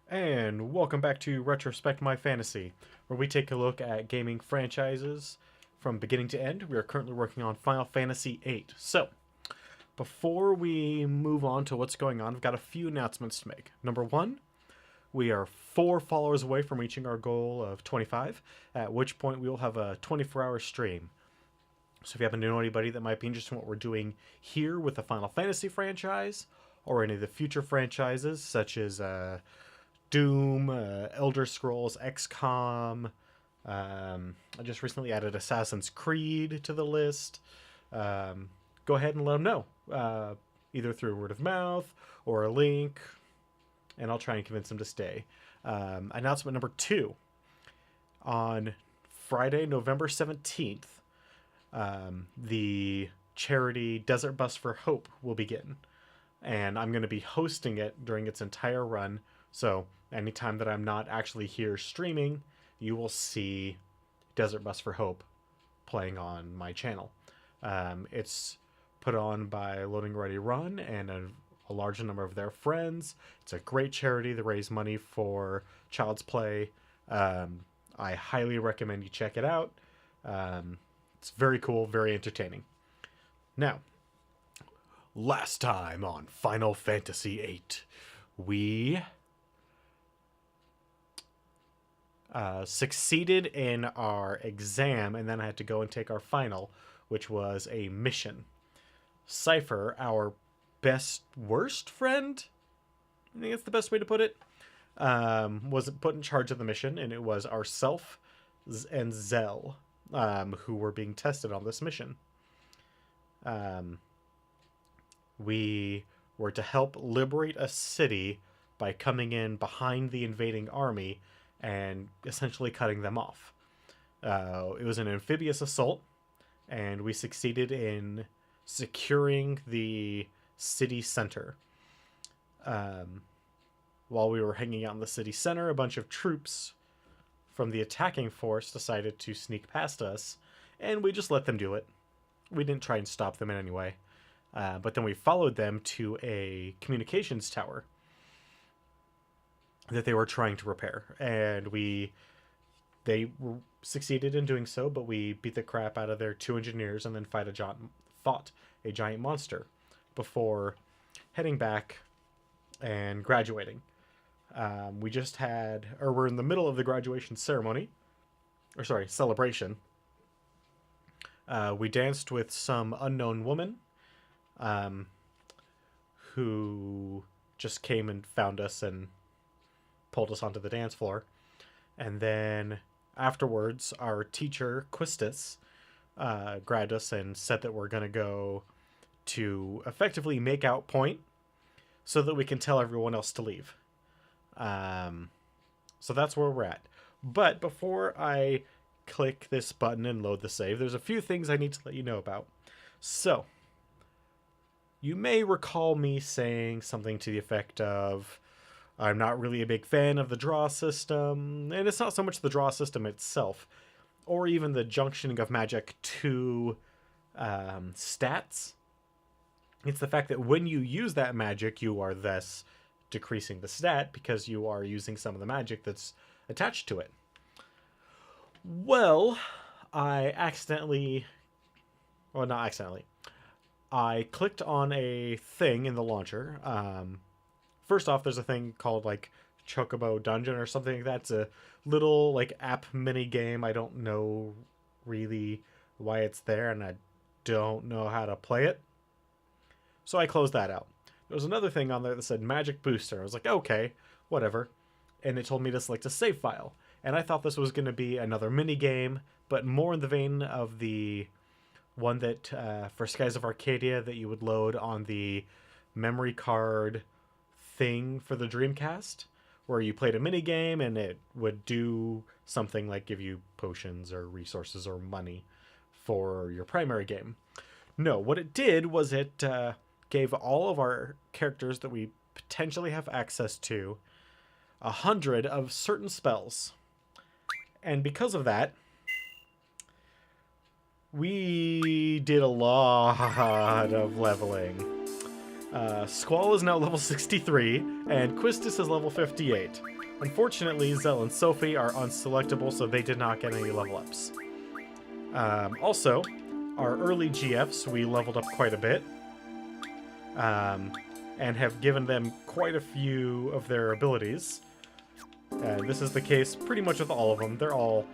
And welcome back to Retrospect My Fantasy, where we take a look at gaming franchises from beginning to end. We are currently working on Final Fantasy VIII. So, before we move on to what's going on, I've got a few announcements to make. Number one, we are 4 followers away from reaching our goal of 25, at which point we will have a 24-hour stream. So if you happen to know anybody that might be interested in what we're doing here with the Final Fantasy franchise, or any of the future franchises, such as Doom, Elder Scrolls, XCOM. I just recently added Assassin's Creed to the list. Go ahead and let them know, either through word of mouth or a link, and I'll try and convince them to stay. Announcement number 2. On Friday, November 17th, the charity Desert Bus for Hope will begin. And I'm going to be hosting it during its entire run. So anytime that I'm not actually here streaming, you will see Desert Bus for Hope playing on my channel. It's put on by Loading Ready Run and a large number of their friends. It's a great charity to raise money for Child's Play. I highly recommend you check it out. It's very cool, very entertaining. Now, last time on Final Fantasy VIII, we succeeded in our exam, and then I had to go and take our final, which was a mission. Cypher, our worst friend, I think that's the best way to put it, was put in charge of the mission, and it was ourself and Zell who were being tested on this mission. We were to help liberate a city by coming in behind the invading army and essentially cutting them off. It was an amphibious assault, and we succeeded in securing the city center. While we were hanging out in the city center, a bunch of troops from the attacking force decided to sneak past us, and we just let them do it. We didn't try and stop them in any way. But then we followed them to a communications tower that they were trying to repair, and they succeeded in doing so, but we beat the crap out of their 2 engineers and then fought a giant monster before heading back and graduating. We're in the middle of the graduation ceremony, celebration. We danced with some unknown woman who just came and found us and pulled us onto the dance floor. And then afterwards, our teacher, Quistis, grabbed us and said that we're going to go to effectively make out point so that we can tell everyone else to leave. So that's where we're at. But before I click this button and load the save, there's a few things I need to let you know about. So, you may recall me saying something to the effect of, I'm not really a big fan of the draw system, and it's not so much the draw system itself, or even the junctioning of magic to stats. It's the fact that when you use that magic, you are thus decreasing the stat because you are using some of the magic that's attached to it. Well, I clicked on a thing in the launcher. First off, there's a thing called like Chocobo Dungeon or something like that. It's a little like app mini game. I don't know really why it's there, and I don't know how to play it. So I closed that out. There was another thing on there that said Magic Booster. I was like, okay, whatever. And it told me to select a save file. And I thought this was going to be another mini game, but more in the vein of the one that for Skies of Arcadia that you would load on the memory card thing for the Dreamcast, where you played a mini game and it would do something like give you potions or resources or money for your primary game. No, what it did was it gave all of our characters that we potentially have access to 100 of certain spells. And because of that, we did a lot of leveling. Squall is now level 63, and Quistis is level 58. Unfortunately, Zell and Sophie are unselectable, so they did not get any level ups. Also, our early GFs, we leveled up quite a bit, and have given them quite a few of their abilities. This is the case pretty much with all of them. They're all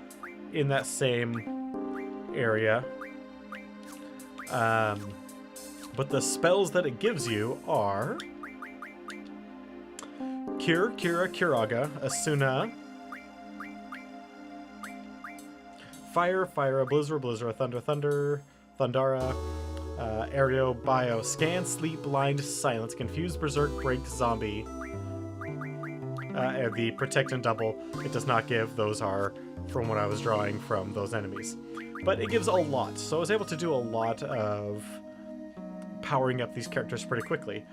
in that same area. But the spells that it gives you are Cure, Cura, Curaga, Asuna, Fire, Fire, Blizzard, Blizzard, Thunder, Thunder, Thundara, Aereo, Bio, Scan, Sleep, Blind, Silence, Confuse, Berserk, Break, Zombie. And the Protect and Double, it does not give. Those are from what I was drawing from those enemies. But it gives a lot, so I was able to do a lot of powering up these characters pretty quickly.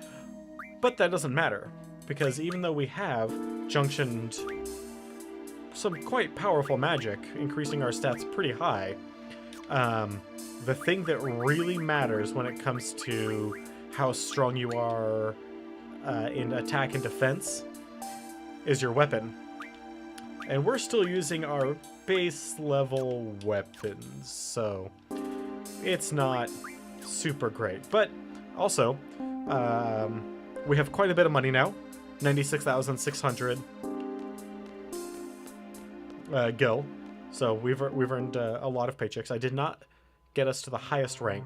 But that doesn't matter, because even though we have junctioned some quite powerful magic, increasing our stats pretty high, the thing that really matters when it comes to how strong you are in attack and defense is your weapon. And we're still using our base level weapons, so it's not super great. But also, we have quite a bit of money now, 96,600 gil. So we've earned a lot of paychecks. I did not get us to the highest rank,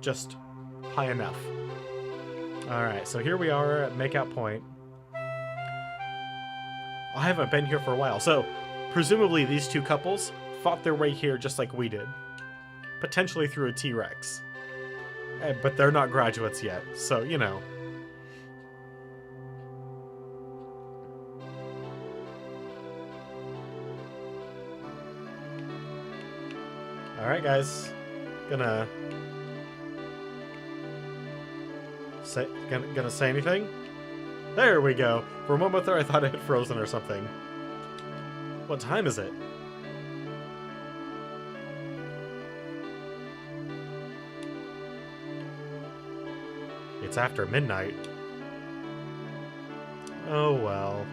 just high enough. All right, so here we are at Makeout Point. I haven't been here for a while, so presumably these two couples fought their way here just like we did, potentially through a T-Rex. But they're not graduates yet, so you know. Alright guys, gonna say anything? There we go. For a moment there I thought it had frozen or something. What time is it? It's after midnight. Oh well.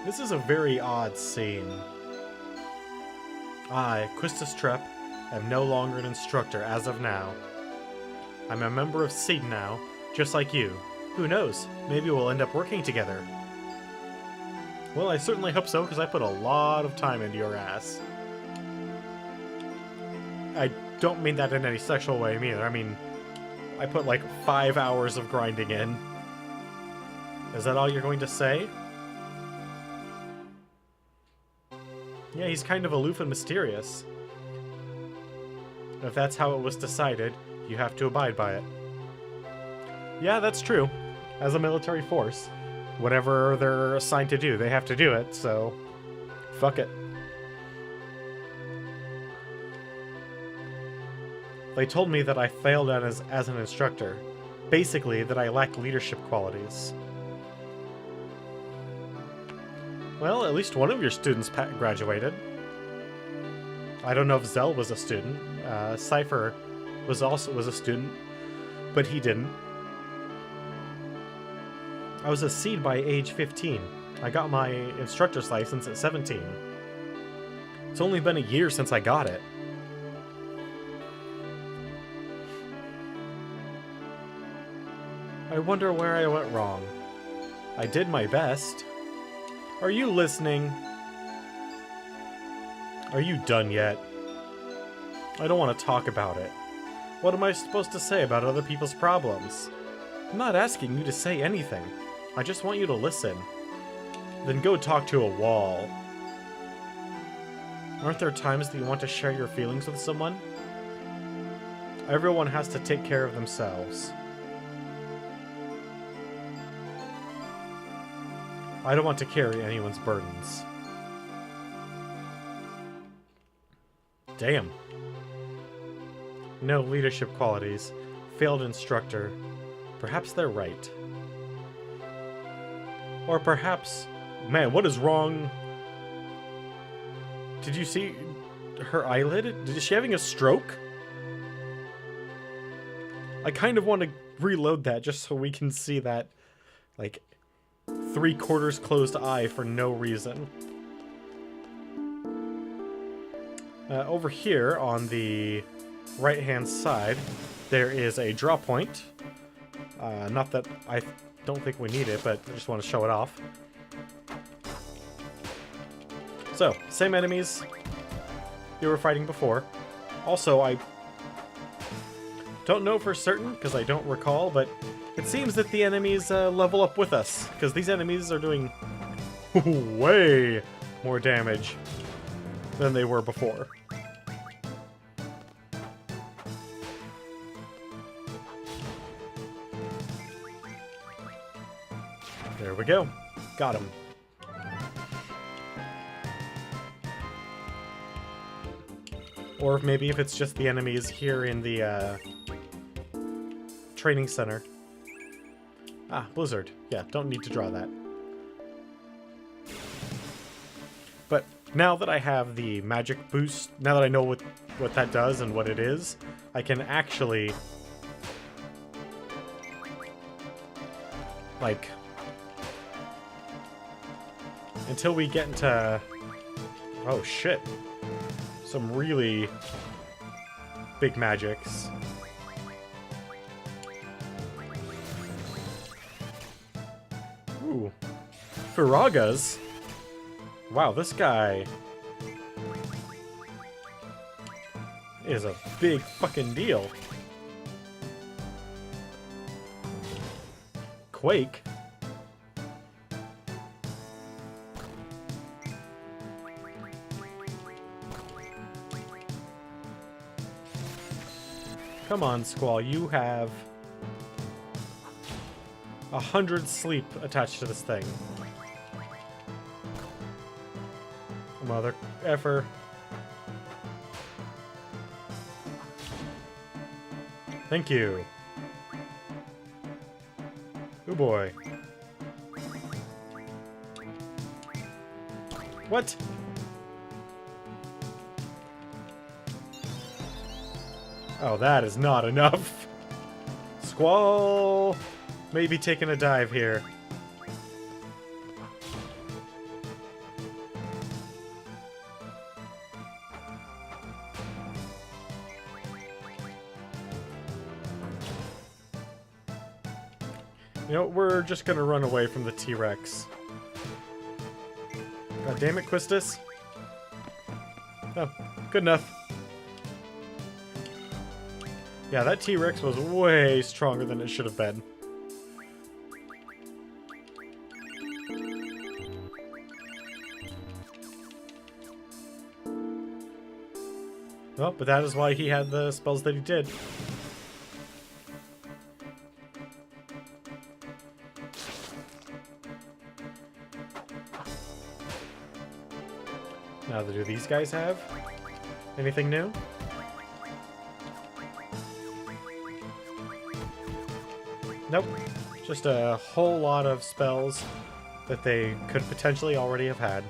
This is a very odd scene. I, Quistis Trepp, am no longer an instructor as of now. I'm a member of Seed now, just like you. Who knows? Maybe we'll end up working together. Well, I certainly hope so, because I put a lot of time into your ass. I don't mean that in any sexual way either. I mean, I put like 5 hours of grinding in. Is that all you're going to say? Yeah, he's kind of aloof and mysterious. If that's how it was decided, you have to abide by it. Yeah, that's true. As a military force, whatever they're assigned to do, they have to do it, so fuck it. They told me that I failed as an instructor. Basically, that I lacked leadership qualities. Well, at least one of your students graduated. I don't know if Zell was a student. Cypher was a student, but he didn't. I was a Seed by age 15. I got my instructor's license at 17. It's only been a year since I got it. I wonder where I went wrong. I did my best. Are you listening? Are you done yet? I don't want to talk about it. What am I supposed to say about other people's problems? I'm not asking you to say anything. I just want you to listen. Then go talk to a wall. Aren't there times that you want to share your feelings with someone? Everyone has to take care of themselves. I don't want to carry anyone's burdens. Damn. No leadership qualities. Failed instructor. Perhaps they're right. Or perhaps... Man, what is wrong? Did you see... her eyelid? Is she having a stroke? I kind of want to reload that just so we can see that, like, 3/4 closed eye for no reason. Over here on the right-hand side, there is a draw point. Not that I don't think we need it, but I just want to show it off. So, same enemies you were fighting before. Also, I don't know for certain, because I don't recall, but it seems that the enemies level up with us, because these enemies are doing way more damage than they were before. There we go. Got him. Or maybe if it's just the enemies here in the training center. Ah, Blizzard. Yeah, don't need to draw that. But now that I have the magic boost, now that I know what that does and what it is, I can actually, like, until we get into, oh shit, some really big magics. Ooh. Firagas? Wow, this guy is a big fucking deal. Quake? Come on, Squall, you have 100 sleep attached to this thing. Mother effer. Thank you. Oh boy. What? Oh, that is not enough. Squall may be taking a dive here. You know, we're just gonna run away from the T-Rex. God damn it, Quistis. Oh, good enough. Yeah, that T-Rex was way stronger than it should have been. Well, but that is why he had the spells that he did. Now, do these guys have anything new? Nope. Just a whole lot of spells that they could potentially already have had.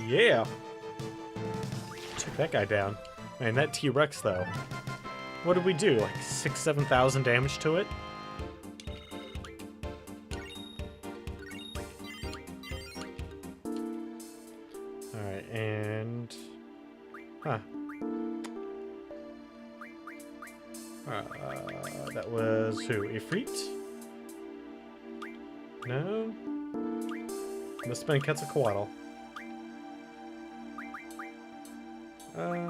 Yeah! Took that guy down. Man, that T-Rex, though. What did we do? Like 6,000-7,000 damage to it? Alright, and... Huh. That was who? Ifrit? No? Must have been Quetzalcoatl.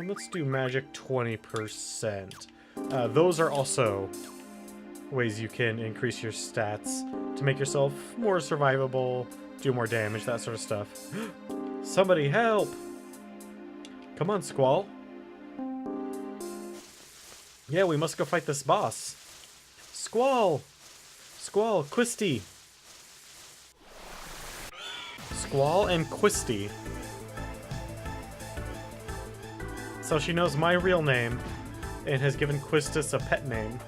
Let's do magic 20%. Those are also ways you can increase your stats to make yourself more survivable, do more damage, that sort of stuff. Somebody help! Come on, Squall. Yeah, we must go fight this boss. Squall! Squall, Quisty! Squall and Quisty. So she knows my real name and has given Quistis a pet name.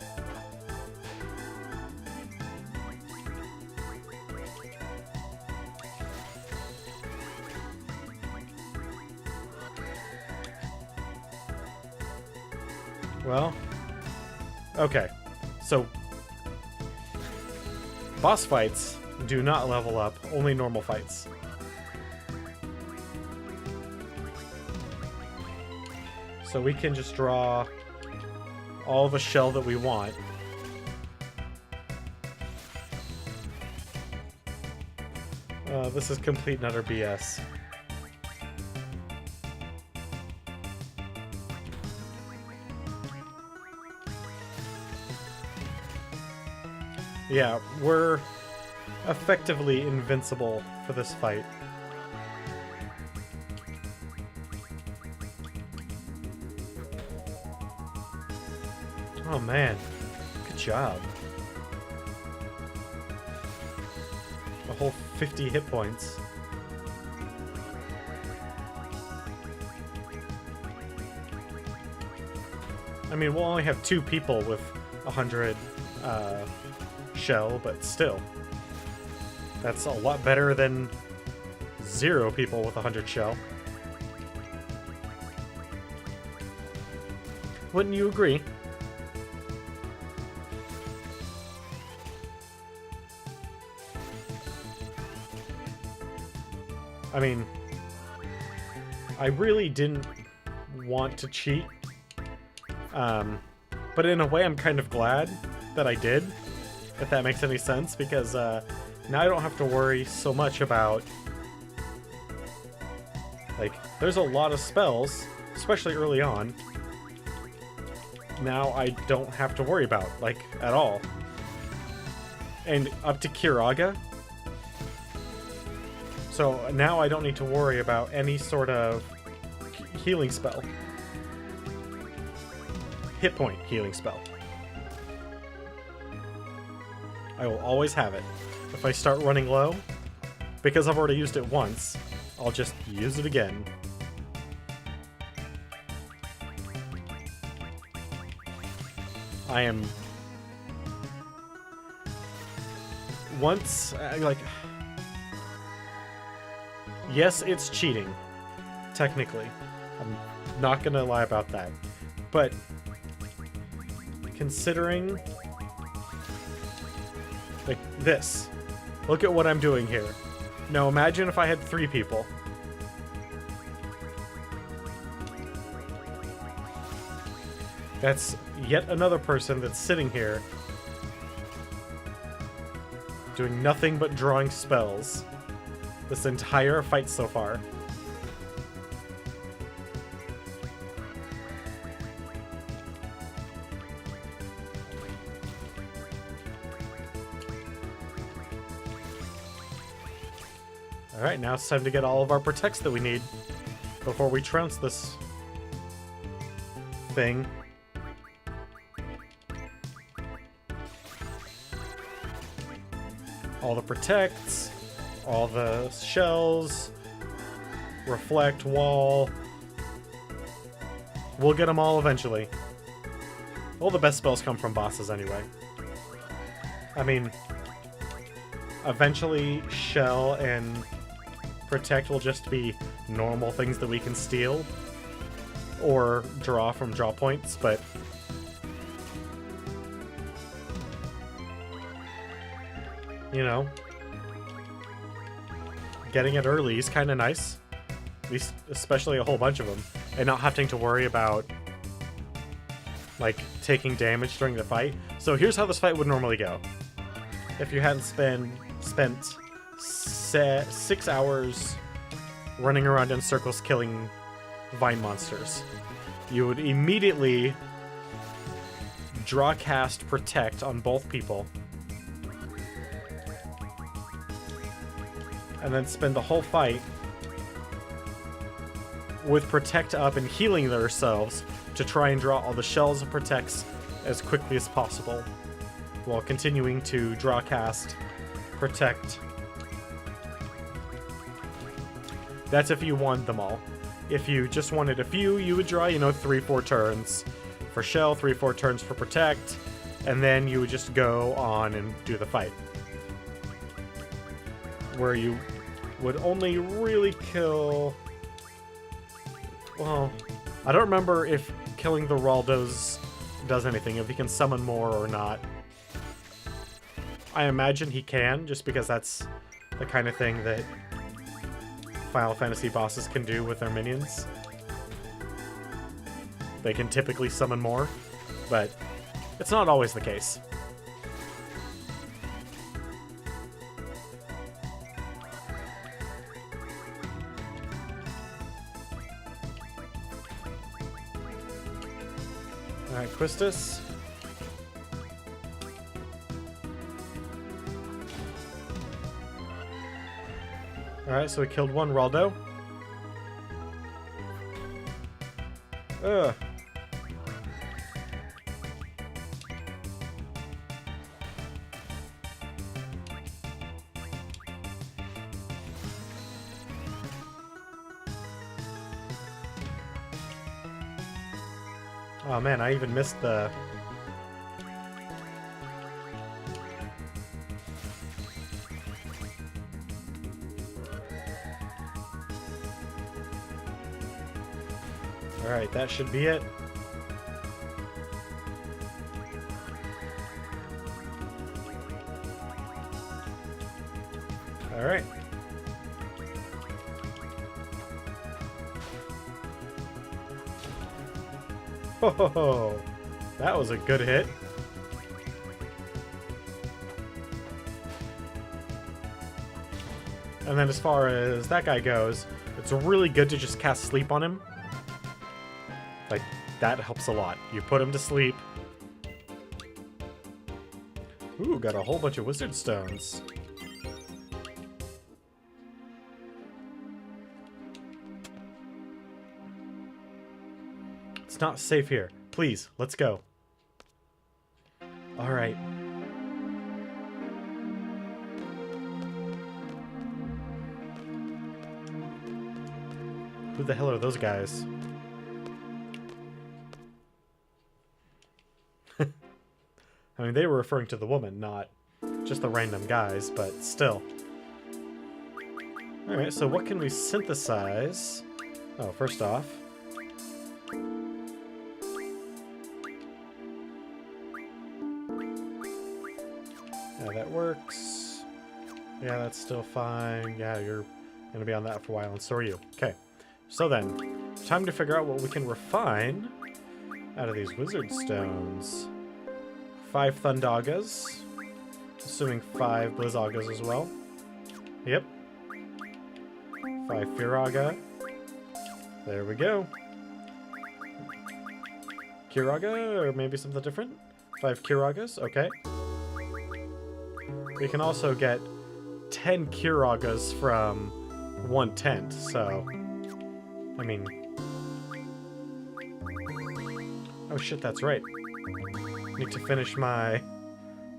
Well, okay. So, boss fights do not level up, only normal fights. So we can just draw all the shell that we want. This is complete and utter BS. Yeah, we're effectively invincible for this fight. Oh man, good job. A whole 50 hit points. I mean, we'll only have 2 people with 100 shell, but still. That's a lot better than 0 people with 100 shell. Wouldn't you agree? I mean, I really didn't want to cheat, but in a way I'm kind of glad that I did, if that makes any sense, because now I don't have to worry so much about, like, there's a lot of spells, especially early on, now I don't have to worry about, like, at all. And up to Kiraga. So now I don't need to worry about any sort of healing spell. Hit point healing spell. I will always have it. If I start running low, because I've already used it once, I'll just use it again. I am... Once, like... Yes, it's cheating, technically. I'm not gonna lie about that. But, considering, like, this. Look at what I'm doing here. Now imagine if I had 3 people. That's yet another person that's sitting here doing nothing but drawing spells. This entire fight so far. Alright, now it's time to get all of our protects that we need before we trounce this thing. All the protects. All the shells, reflect, wall. We'll get them all eventually. All the best spells come from bosses anyway. I mean, eventually shell and protect will just be normal things that we can steal or draw from draw points, but you know, getting it early is kind of nice. At least, especially a whole bunch of them. And not having to worry about, like, taking damage during the fight. So here's how this fight would normally go. If you hadn't spent 6 hours running around in circles killing vine monsters, you would immediately draw, cast, protect on both people. And then spend the whole fight with protect up and healing themselves to try and draw all the shells and protects as quickly as possible, while continuing to draw, cast, protect. That's if you want them all. If you just wanted a few, you would draw, 3-4 turns for shell, 3-4 turns for protect, and then you would just go on and do the fight. Where you would only really kill... Well, I don't remember if killing the Raldos does anything, if he can summon more or not. I imagine he can, just because that's the kind of thing that Final Fantasy bosses can do with their minions. They can typically summon more, but it's not always the case. Alright, Quistis. Alright, so we killed one Raldo. Ugh. Oh man, I even missed the... Alright, that should be it. Alright. Oh, that was a good hit. And then as far as that guy goes, it's really good to just cast sleep on him. Like, that helps a lot. You put him to sleep. Ooh, got a whole bunch of wizard stones. It's not safe here. Please, let's go. Alright. Who the hell are those guys? I mean, they were referring to the woman, not just the random guys, but still. Alright, so what can we synthesize? Oh, first off... yeah, that works. Yeah, that's still fine. Yeah, you're gonna be on that for a while, and so are you. Okay, so then, time to figure out what we can refine out of these wizard stones. 5 Thundagas. Assuming 5 Blizzagas as well. Yep. 5 Firaga. There we go. Kiraga, or maybe something different? 5 Kiragas, okay. We can also get 10 Kiragas from 1 tent, so... I mean... oh shit, that's right. I need to finish my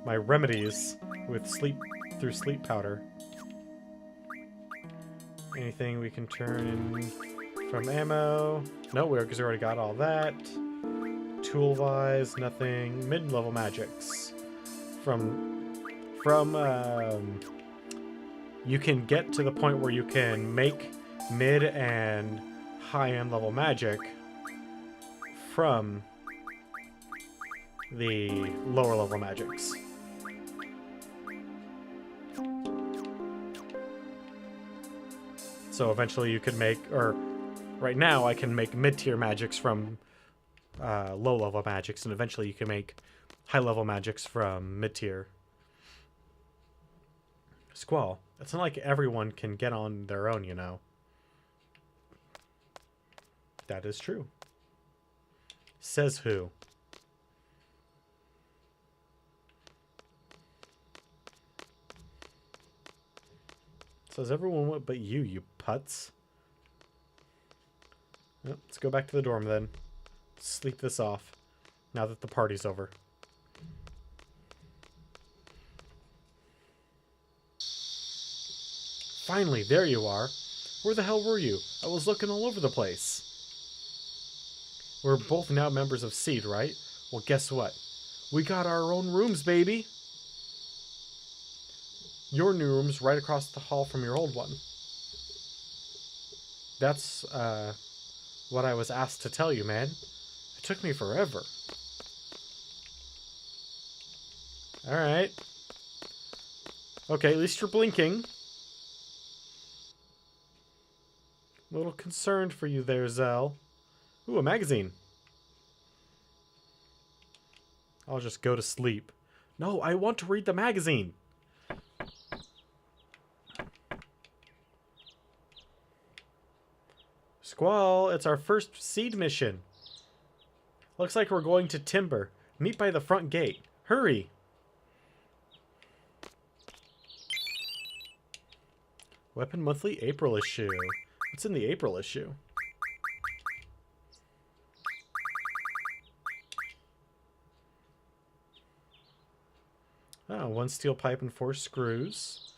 remedies with sleep powder. Anything we can turn in from ammo? No, because we already got all that. Tool-wise, nothing. Mid-level magics. You can get to the point where you can make mid and high-end level magic from the lower level magics. So eventually you can make, or right now I can make mid-tier magics from low level magics, and eventually you can make high level magics from mid-tier. Squall. It's not like everyone can get on their own, you know. That is true. Says who? Says everyone but you, you putz. Well, let's go back to the dorm then. Sleep this off, now that the party's over. Finally, there you are. Where the hell were you? I was looking all over the place. We're both now members of Seed, right? Well, guess what? We got our own rooms, baby! Your new room's right across the hall from your old one. That's, what I was asked to tell you, man. It took me forever. Alright. Okay, at least you're blinking. A little concerned for you there, Zell. Ooh, a magazine. I'll just go to sleep. No, I want to read the magazine. Squall, it's our first seed mission. Looks like we're going to Timber. Meet by the front gate. Hurry. Weapon Monthly April issue. What's in the April issue? Oh, 1 steel pipe and 4 screws.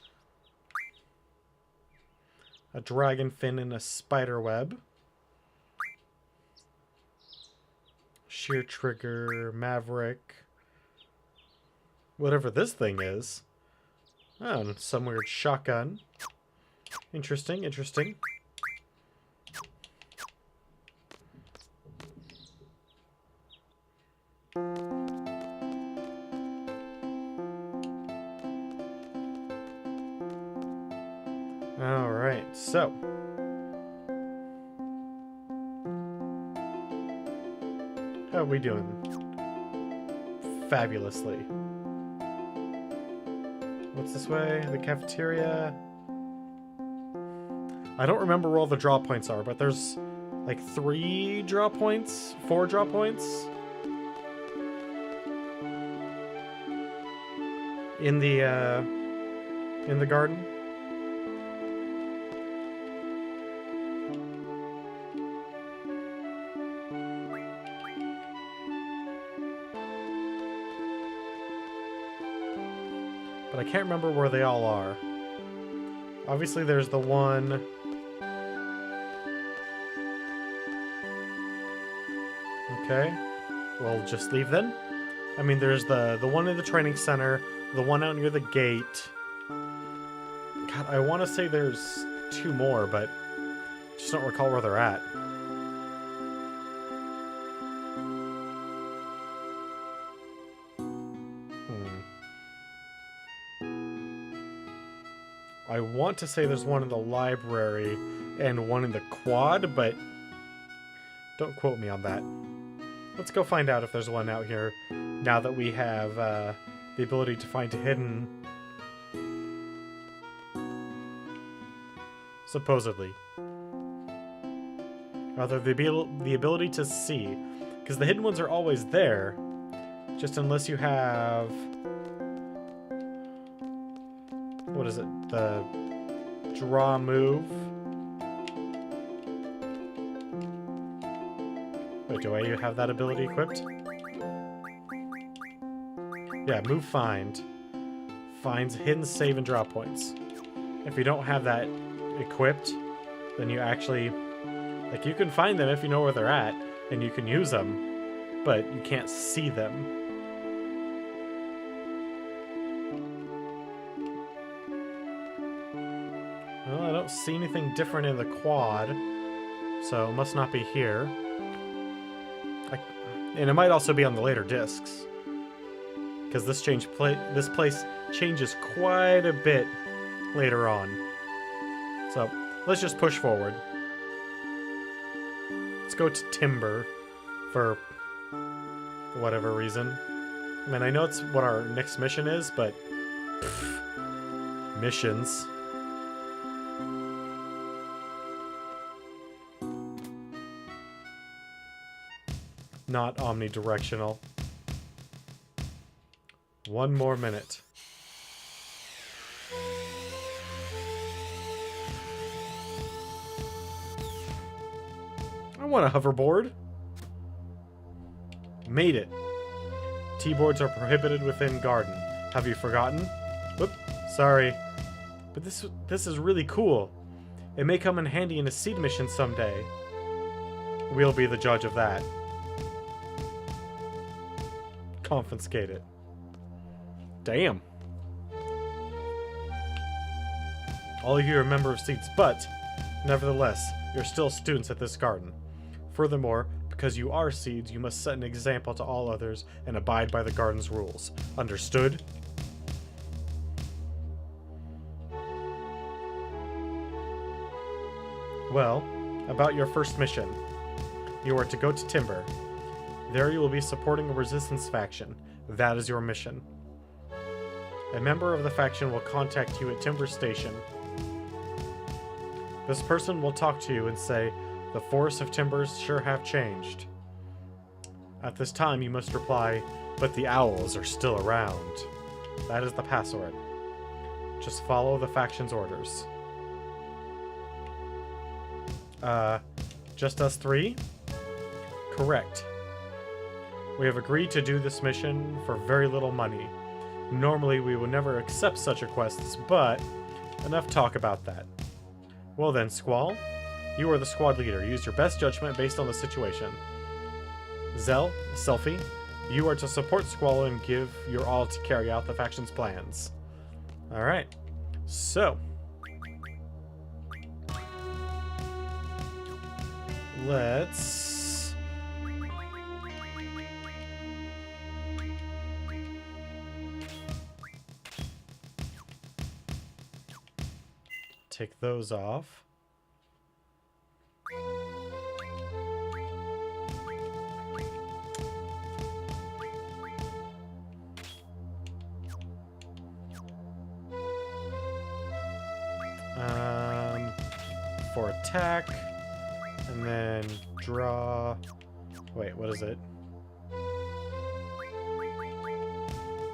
A dragon fin and a spider web. Shear trigger, maverick. Whatever this thing is. Oh, and some weird shotgun. Interesting, interesting. Alright, so. How are we doing? Fabulously. What's this way? The cafeteria? I don't remember where all the draw points are, but there's like 3 draw points? 4 draw points? In the garden? But I can't remember where they all are. Obviously there's the one... Okay. We'll just leave then. I mean, there's the one in the training center, the one out near the gate. God, I want to say there's 2 more, but just don't recall where they're at. I want to say there's one in the library and one in the quad, but don't quote me on that. Let's go find out if there's one out here now that we have the ability to find hidden. Supposedly. Rather, the ability to see. Because the hidden ones are always there. Just unless you have... What is it? The draw move. Wait, do I have that ability equipped? Yeah, move find. Finds hidden save and draw points. If you don't have that equipped, then you actually... Like, you can find them if you know where they're at, and you can use them, but you can't see them. Well, I don't see anything different in the quad, so it must not be here. And it might also be on the later discs, because this place changes quite a bit later on. So let's just push forward. Let's go to Timber for whatever reason. I mean, I know it's what our next mission is, but missions. Not omnidirectional. 1 more minute. I want a hoverboard. Made it. T-boards are prohibited within garden. Have you forgotten? Whoop, sorry. But this is really cool. It may come in handy in a seed mission someday. We'll be the judge of that. Confiscate it. Damn. All of you are a member of Seeds, but nevertheless, you're still students at this garden. Furthermore, because you are Seeds, you must set an example to all others and abide by the garden's rules. Understood? Well, about your first mission. You are to go to Timber. There you will be supporting a resistance faction. That is your mission. A member of the faction will contact you at Timber Station. This person will talk to you and say, "The forests of Timbers sure have changed." At this time, you must reply, "But the owls are still around." That is the password. Just follow the faction's orders. Just us three? Correct. We have agreed to do this mission for very little money. Normally, we would never accept such requests, but enough talk about that. Well then, Squall, you are the squad leader. Use your best judgment based on the situation. Zell, Selfie, you are to support Squall and give your all to carry out the faction's plans. Alright, so let's take those off. For attack, and then draw. Wait, what is it?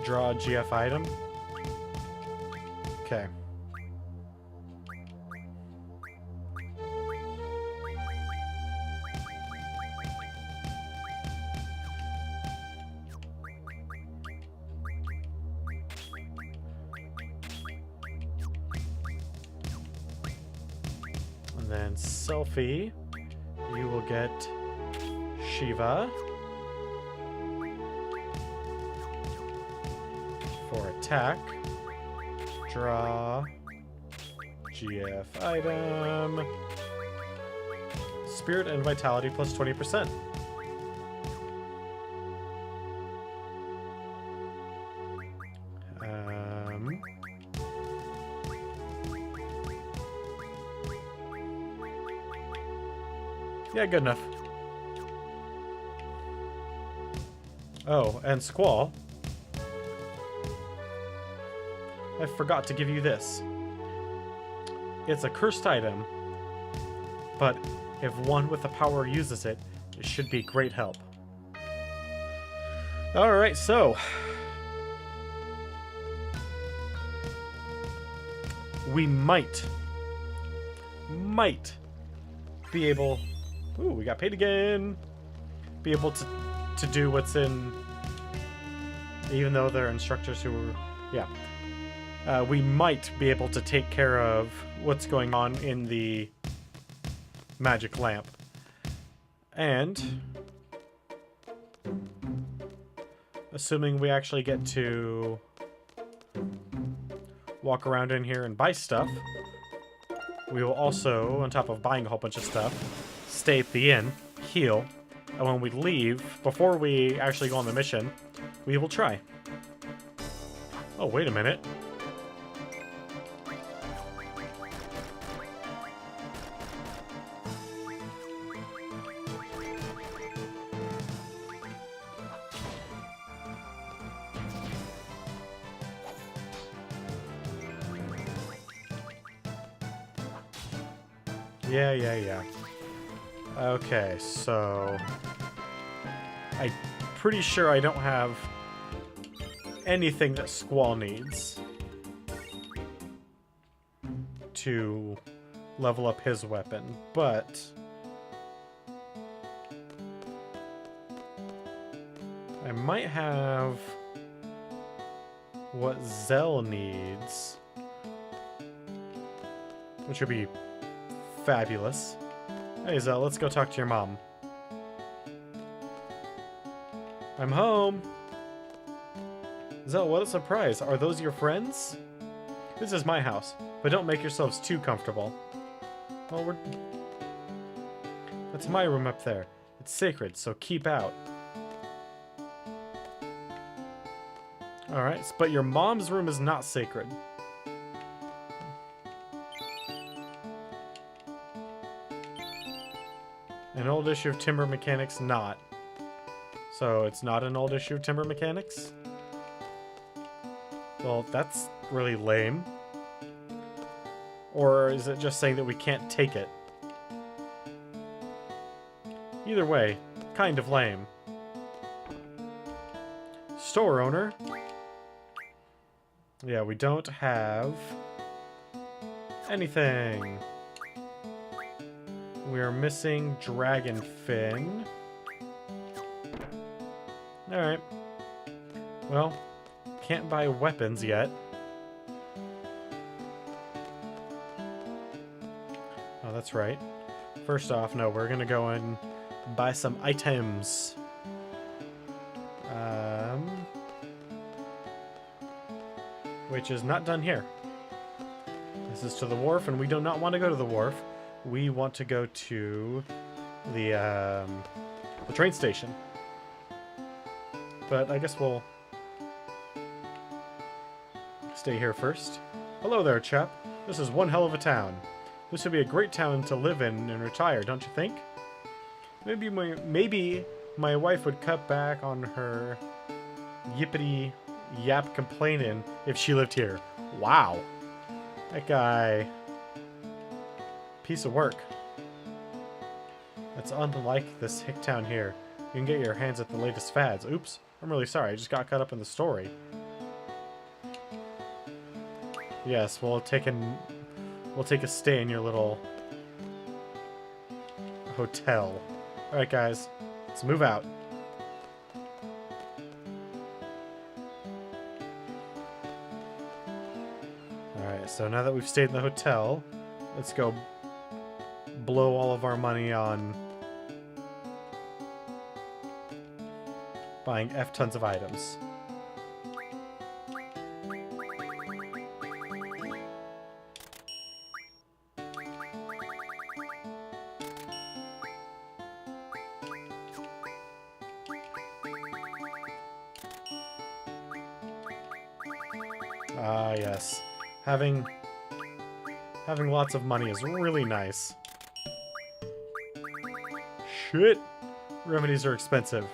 Draw a GF item. Okay. And then Selfie, you will get Shiva. For attack, draw GF item. Spirit and Vitality plus 20%. Yeah, good enough. Oh, and Squall. I forgot to give you this. It's a cursed item, but if one with the power uses it, it should be great help. Alright, so we might be able... Ooh, we got paid again. Be able to do what's in... Even though they're instructors who were... Yeah. We might be able to take care of what's going on in the magic lamp. And... assuming we actually get to walk around in here and buy stuff, we will also, on top of buying a whole bunch of stuff, stay at the inn, heal, and when we leave, before we actually go on the mission, we will try. Oh, wait a minute. Yeah. Okay, so... I'm pretty sure I don't have anything that Squall needs to level up his weapon, but... I might have what Zell needs, which would be fabulous. Hey Zell, let's go talk to your mom. I'm home. Zell, what a surprise. Are those your friends? This is my house, but don't make yourselves too comfortable. Well, that's my room up there. It's sacred, so keep out. Alright, but your mom's room is not sacred. An old issue of Timber Mechanics, not. So it's not an old issue of Timber Mechanics? Well, that's really lame. Or is it just saying that we can't take it? Either way, kind of lame. Store owner. Yeah, we don't have anything. We're missing Dragon Fin. Alright. Well, can't buy weapons yet. Oh, that's right. First off, no, we're gonna go and buy some items. Which is not done here. This is to the wharf, and we do not want to go to the wharf. We want to go to the train station. But I guess we'll stay here first. Hello there, chap. This is one hell of a town. This would be a great town to live in and retire, don't you think? Maybe my wife would cut back on her yippity yap complaining if she lived here. Wow. That guy. Piece of work. That's unlike this hick town here. You can get your hands at the latest fads. Oops. I'm really sorry. I just got caught up in the story. Yes, we'll take a stay in your little hotel. Alright guys, let's move out. Alright, so now that we've stayed in the hotel, let's go blow all of our money on buying F tons of items. Ah, yes. Having lots of money is really nice. Shit! Remedies are expensive.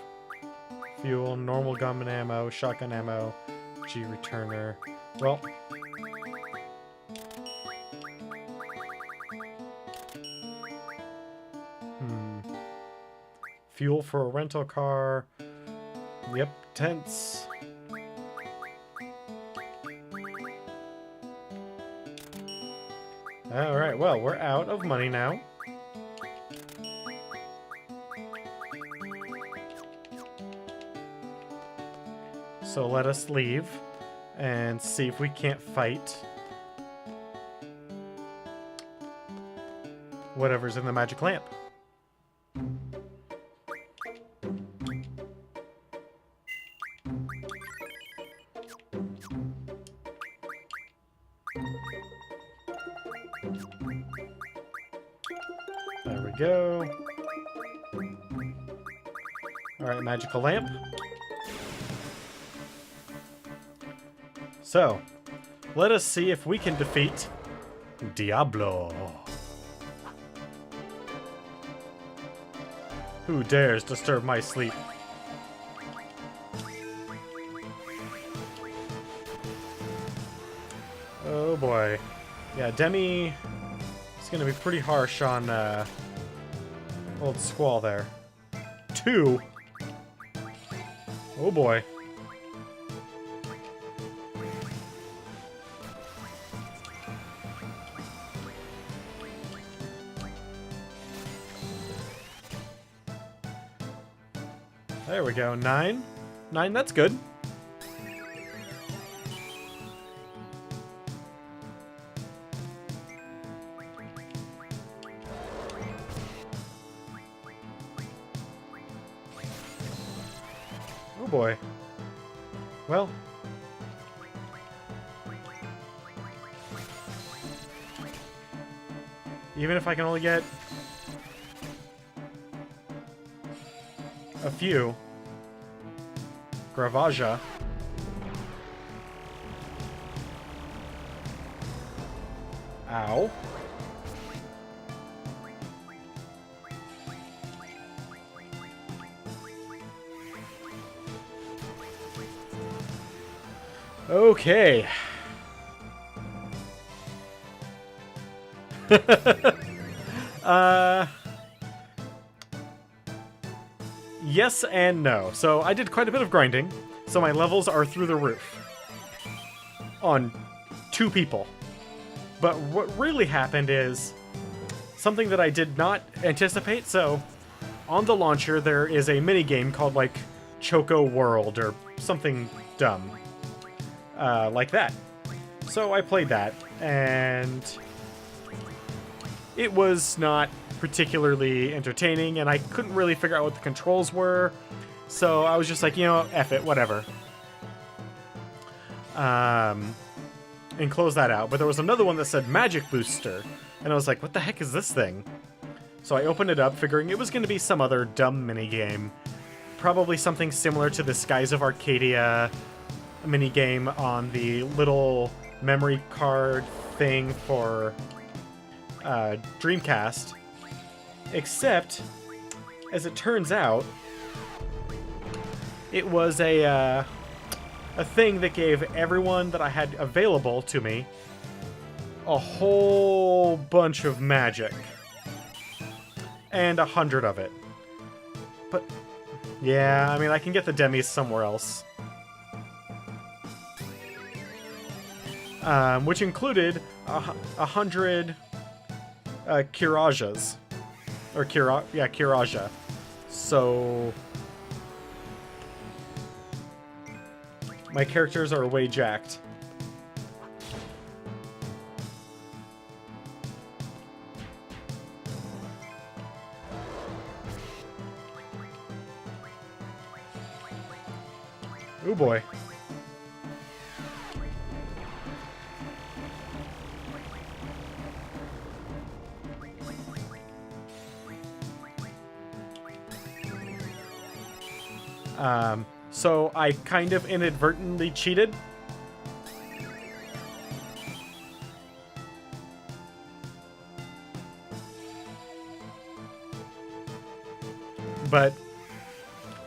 Fuel, normal gun and ammo, shotgun ammo, G returner. Well. Fuel for a rental car. Yep, tents. Alright, well, we're out of money now. So let us leave and see if we can't fight whatever's in the magic lamp. There we go. Alright, magical lamp. So, let us see if we can defeat Diablo. Who dares disturb my sleep? Oh boy. Yeah, Demi is going to be pretty harsh on old Squall there. 2? Oh boy. There we go. 9. 9, that's good. Oh boy. Well. Even if I can only get a few. Gravaja. Ow. Okay. uh, yes and no. So I did quite a bit of grinding, so my levels are through the roof. On 2 people. But what really happened is something that I did not anticipate. So on the launcher, there is a mini game called like Choco World or something dumb like that. So I played that, and it was not particularly entertaining, and I couldn't really figure out what the controls were. So I was just like, you know, F it, whatever. And close that out. But there was another one that said Magic Booster, and I was like, what the heck is this thing? So I opened it up, figuring it was going to be some other dumb minigame. Probably something similar to the Skies of Arcadia minigame on the little memory card thing for Dreamcast. Except, as it turns out, it was a thing that gave everyone that I had available to me a whole bunch of magic. And 100 of it. But, yeah, I mean, I can get the demis somewhere else. Which included 100 Kirajas. Or Kiraja. So my characters are way jacked. Oh boy. So I kind of inadvertently cheated. But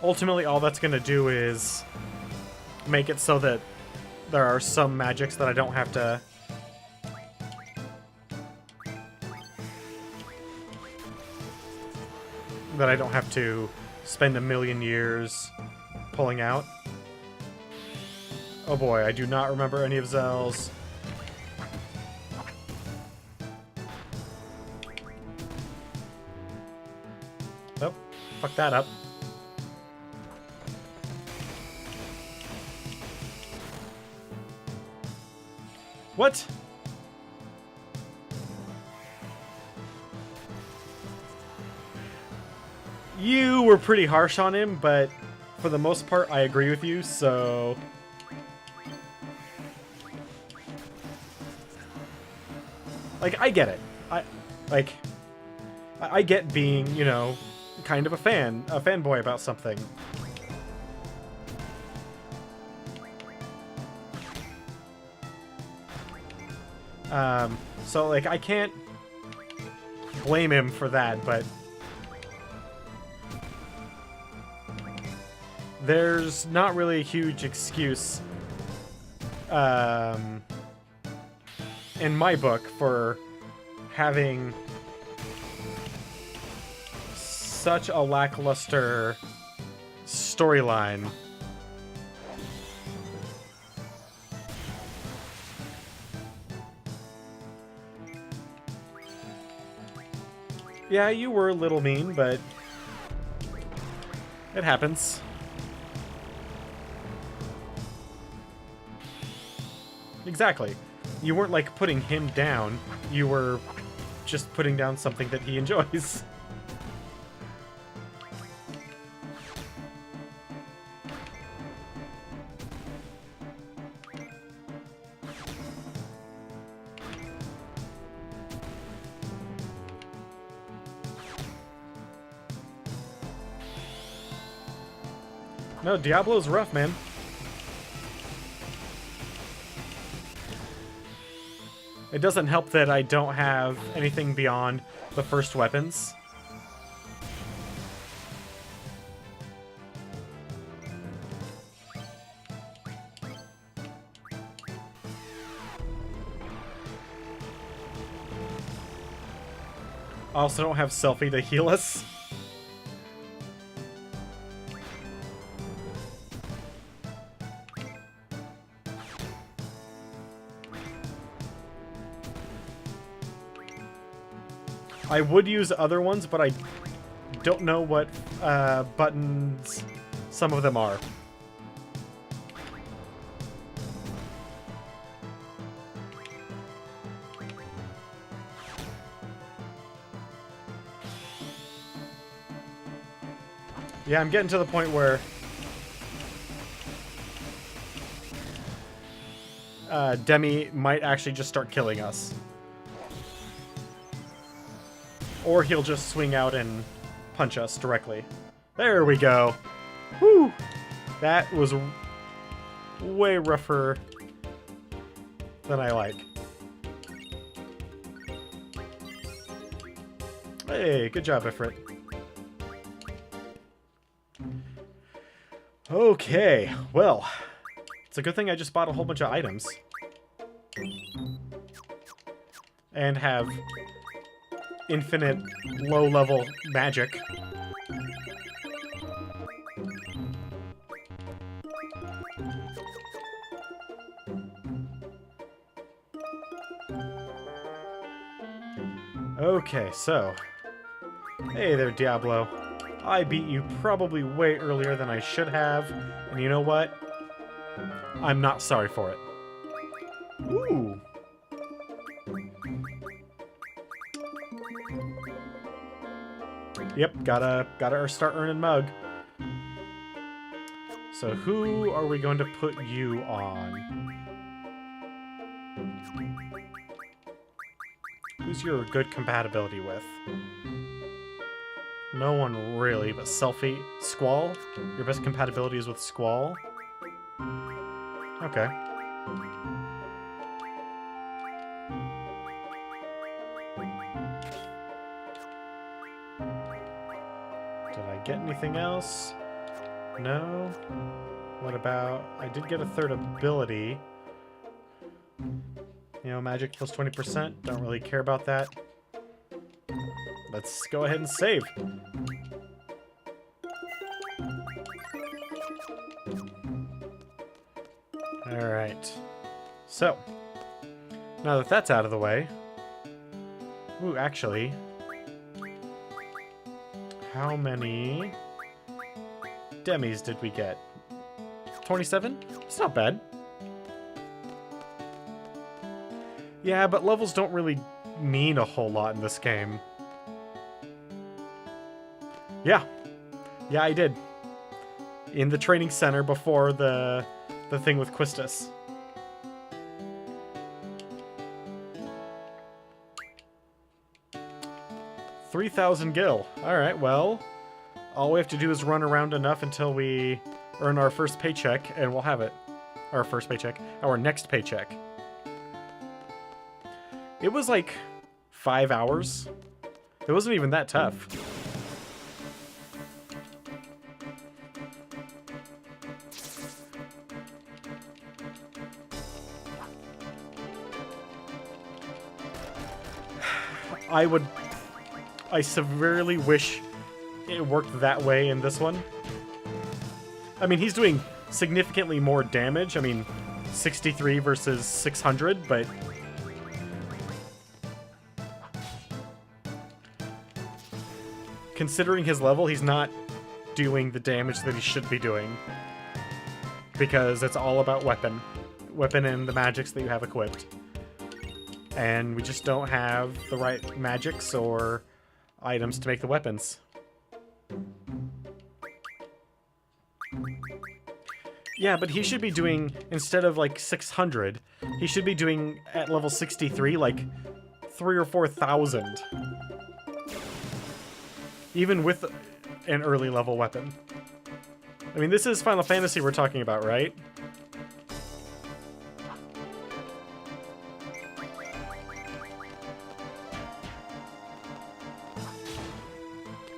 ultimately all that's going to do is make it so that there are some magics that I don't have to spend a million years pulling out. Oh boy, I do not remember any of Zell's. Oh, fuck that up. What? You were pretty harsh on him, but for the most part, I agree with you, so... Like, I get it. I get being, you know, kind of a fanboy about something. So, like, I can't blame him for that, but there's not really a huge excuse in my book for having such a lackluster storyline. Yeah, you were a little mean, but it happens. Exactly. You weren't, like, putting him down. You were just putting down something that he enjoys. No, Diablo's rough, man. It doesn't help that I don't have anything beyond the first weapons. I also don't have Selfie to heal us. I would use other ones, but I don't know what buttons some of them are. Yeah, I'm getting to the point where Demi might actually just start killing us. Or he'll just swing out and punch us directly. There we go. Whew! That was way rougher than I like. Hey, good job, FF8. Okay, well, it's a good thing I just bought a whole bunch of items. And have infinite low-level magic. Okay, so... Hey there, Diablo. I beat you probably way earlier than I should have, and you know what? I'm not sorry for it. Ooh! Yep, gotta start earning mug. So who are we going to put you on? Who's your good compatibility with? No one really, but Selfie. Squall? Your best compatibility is with Squall? Okay. Did I get anything else? No? What about... I did get a third ability. You know, magic plus 20%. Don't really care about that. Let's go ahead and save. Alright. So, now that that's out of the way... Ooh, actually... How many Demis did we get? 27? It's not bad. Yeah, but levels don't really mean a whole lot in this game. Yeah. Yeah, I did. In the training center before the thing with Quistis. $3,000 gil. Alright, well, all we have to do is run around enough until we earn our first paycheck, and we'll have it. Our first paycheck. Our next paycheck. It was like 5 hours. It wasn't even that tough. I severely wish it worked that way in this one. I mean, he's doing significantly more damage. I mean, 63 versus 600, but... Considering his level, he's not doing the damage that he should be doing. Because it's all about weapon. Weapon and the magics that you have equipped. And we just don't have the right magics or items to make the weapons. Yeah, but he should be doing, instead of like 600, he should be doing at level 63 like 3,000 or 4,000. Even with an early level weapon. I mean, this is Final Fantasy we're talking about, right?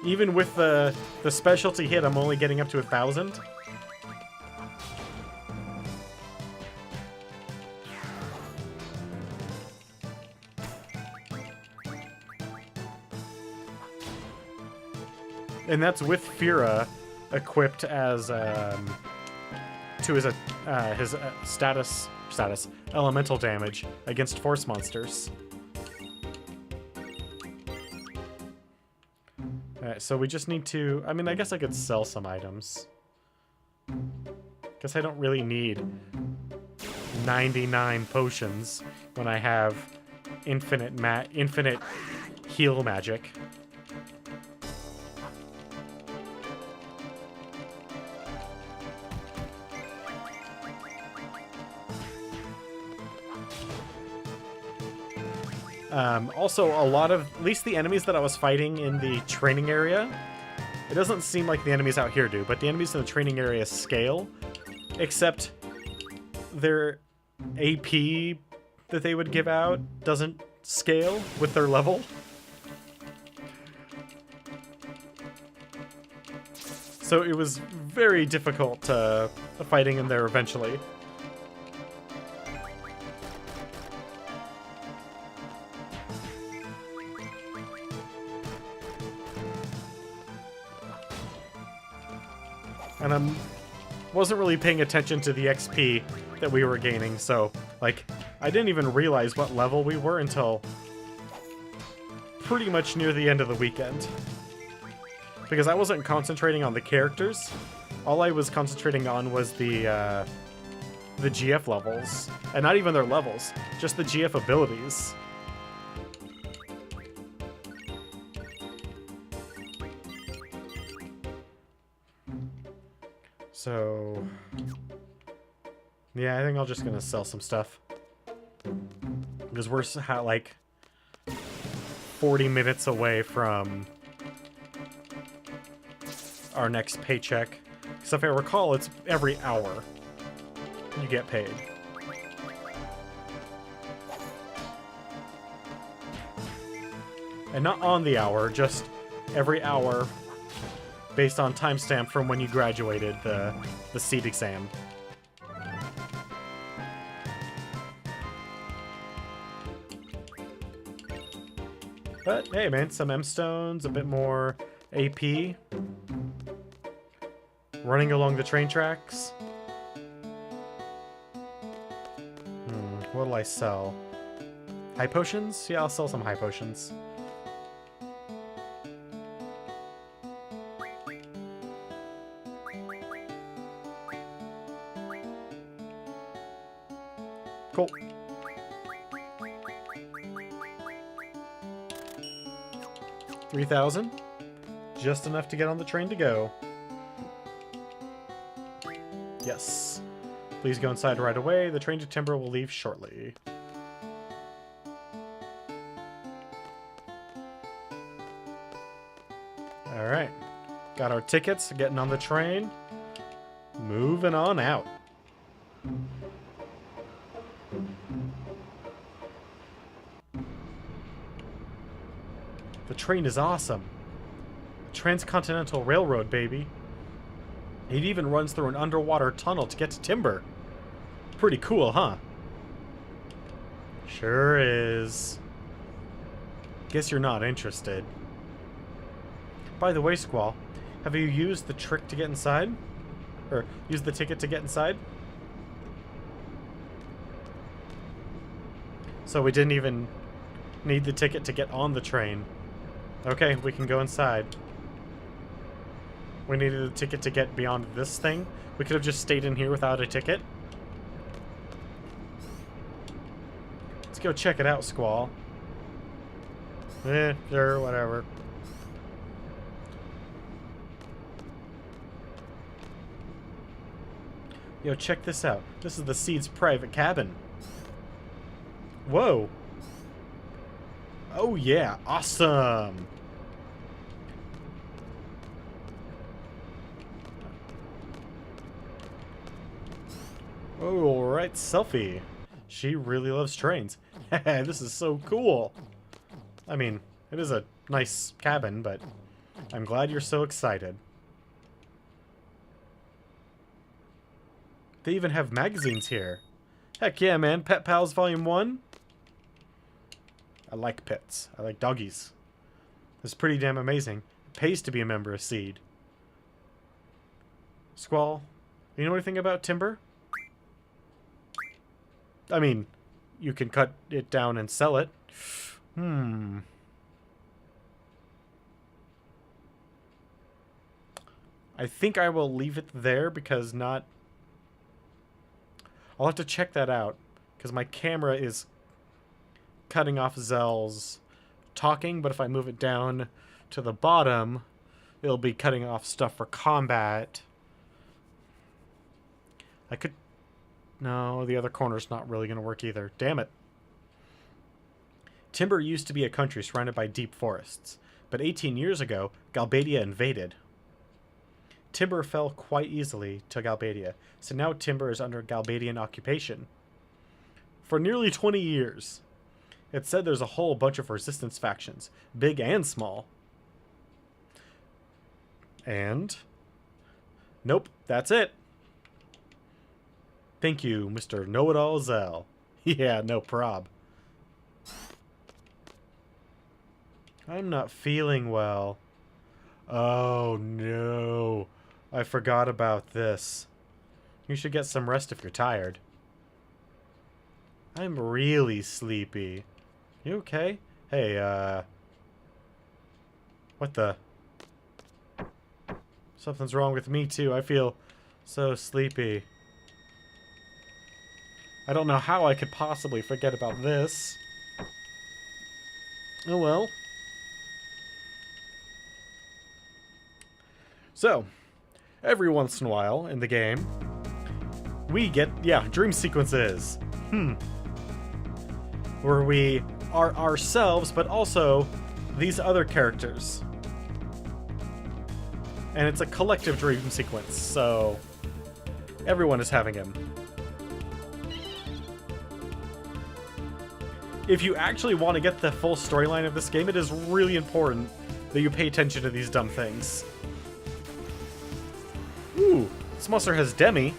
Even with the specialty hit, I'm only getting up to 1,000. And that's with Fira equipped as to his status elemental damage against force monsters. Alright, so we just need to... I mean, I guess I could sell some items. Guess I don't really need 99 potions when I have infinite heal magic. Also, a lot of, at least the enemies that I was fighting in the training area, it doesn't seem like the enemies out here do, but the enemies in the training area scale, except their AP that they would give out doesn't scale with their level. So it was very difficult fighting in there eventually. And I wasn't really paying attention to the XP that we were gaining, so, like, I didn't even realize what level we were until pretty much near the end of the weekend. Because I wasn't concentrating on the characters. All I was concentrating on was the GF levels. And not even their levels, just the GF abilities. So, yeah, I think I'm just gonna sell some stuff. Because we're like 40 minutes away from our next paycheck. So if I recall, it's every hour you get paid. And not on the hour, just every hour based on timestamp from when you graduated the seat exam. But hey man, some M stones, a bit more AP. Running along the train tracks. What'll I sell? High potions? Yeah, I'll sell some high potions. Cool. $3,000. Just enough to get on the train to go. Yes. Please go inside right away. The train to Timber will leave shortly. Alright. Got our tickets, getting on the train. Moving on out. The train is awesome. Transcontinental Railroad, baby. It even runs through an underwater tunnel to get to Timber. Pretty cool, huh? Sure is. Guess you're not interested. By the way, Squall, have you used the trick to get inside? Or used the ticket to get inside? So we didn't even need the ticket to get on the train. Okay, we can go inside. We needed a ticket to get beyond this thing. We could have just stayed in here without a ticket. Let's go check it out, Squall. Sure, whatever. Yo, check this out. This is the Seed's private cabin. Whoa. Oh yeah, awesome. Oh, alright, Selfie. She really loves trains. This is so cool. I mean, it is a nice cabin, but I'm glad you're so excited. They even have magazines here. Heck yeah, man. Pet Pals Volume 1. I like pets. I like doggies. It's pretty damn amazing. pays to be a member of Seed. Squall, you know anything about timber? I mean, you can cut it down and sell it. I think I will leave it there because not... I'll have to check that out because my camera is cutting off Zell's talking, but if I move it down to the bottom, it'll be cutting off stuff for combat. I could... No, the other corner's not really going to work either. Damn it. Timber used to be a country surrounded by deep forests, but 18 years ago, Galbadia invaded. Timber fell quite easily to Galbadia, so now Timber is under Galbadian occupation. For nearly 20 years. It said there's a whole bunch of resistance factions, big and small. And... Nope, that's it. Thank you, Mr. Know-It-All Zell. Yeah, no prob. I'm not feeling well. Oh, no. I forgot about this. You should get some rest if you're tired. I'm really sleepy. You okay? Hey, what the? Something's wrong with me, too. I feel so sleepy. I don't know how I could possibly forget about this. Oh, well. So, every once in a while in the game, we get, dream sequences. Where we are ourselves, but also these other characters. And it's a collective dream sequence, so everyone is having him. If you actually want to get the full storyline of this game, it is really important that you pay attention to these dumb things. Ooh, this monster has Demi.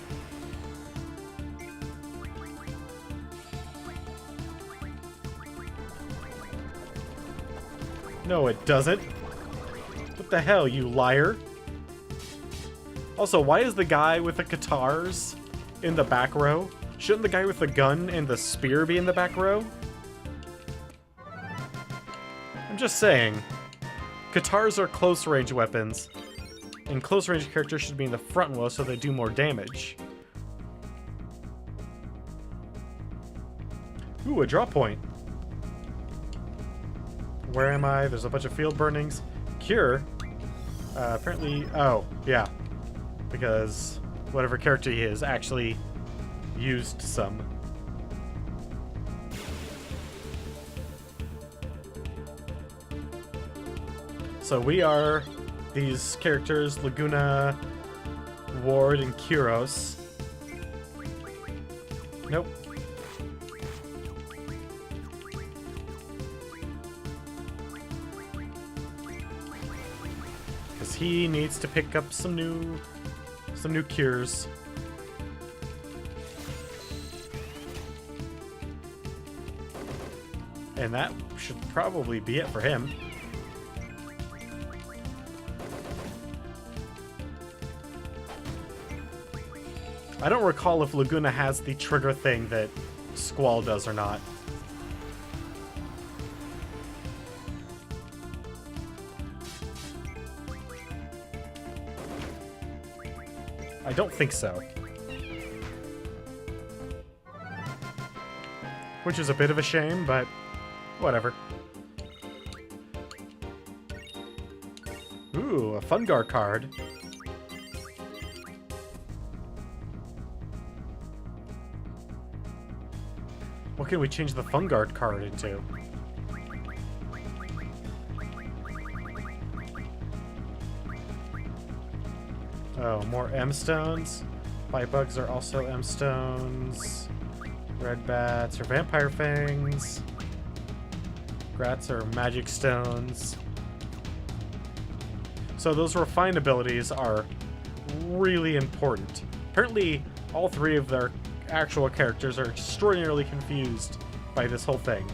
No, it doesn't. What the hell, you liar? Also, why is the guy with the guitars in the back row? Shouldn't the guy with the gun and the spear be in the back row? I'm just saying. Guitars are close-range weapons, and close-range characters should be in the front row so they do more damage. Ooh, a drop point. Where am I? There's a bunch of field burnings. Cure? Apparently... Oh, yeah. Because whatever character he is actually used some. So we are these characters, Laguna, Ward, and Kuros. Nope. Because he needs to pick up some new cures. And that should probably be it for him. I don't recall if Laguna has the trigger thing that Squall does or not. I don't think so. Which is a bit of a shame, but whatever. Ooh, a Fungar card. What can we change the Funguard card into? Oh, more M-stones. Fight bugs are also M-stones. Red bats are vampire fangs. Grats are magic stones. So those refine abilities are really important. Apparently, all three of their actual characters are extraordinarily confused by this whole thing.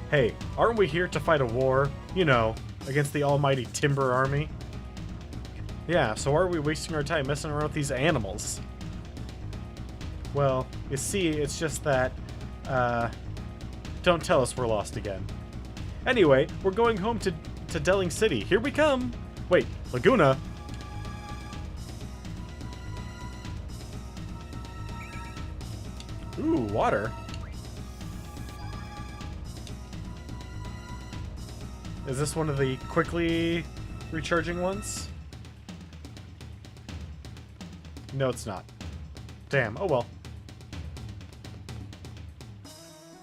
Hey, aren't we here to fight a war? You know, against the almighty Timber Army. Yeah, so why are we wasting our time messing around with these animals? Well, you see, it's just that, don't tell us we're lost again. Anyway, we're going home to Delling City. Here we come! Wait, Laguna? Ooh, water. Is this one of the quickly recharging ones? No, it's not. Damn, oh well.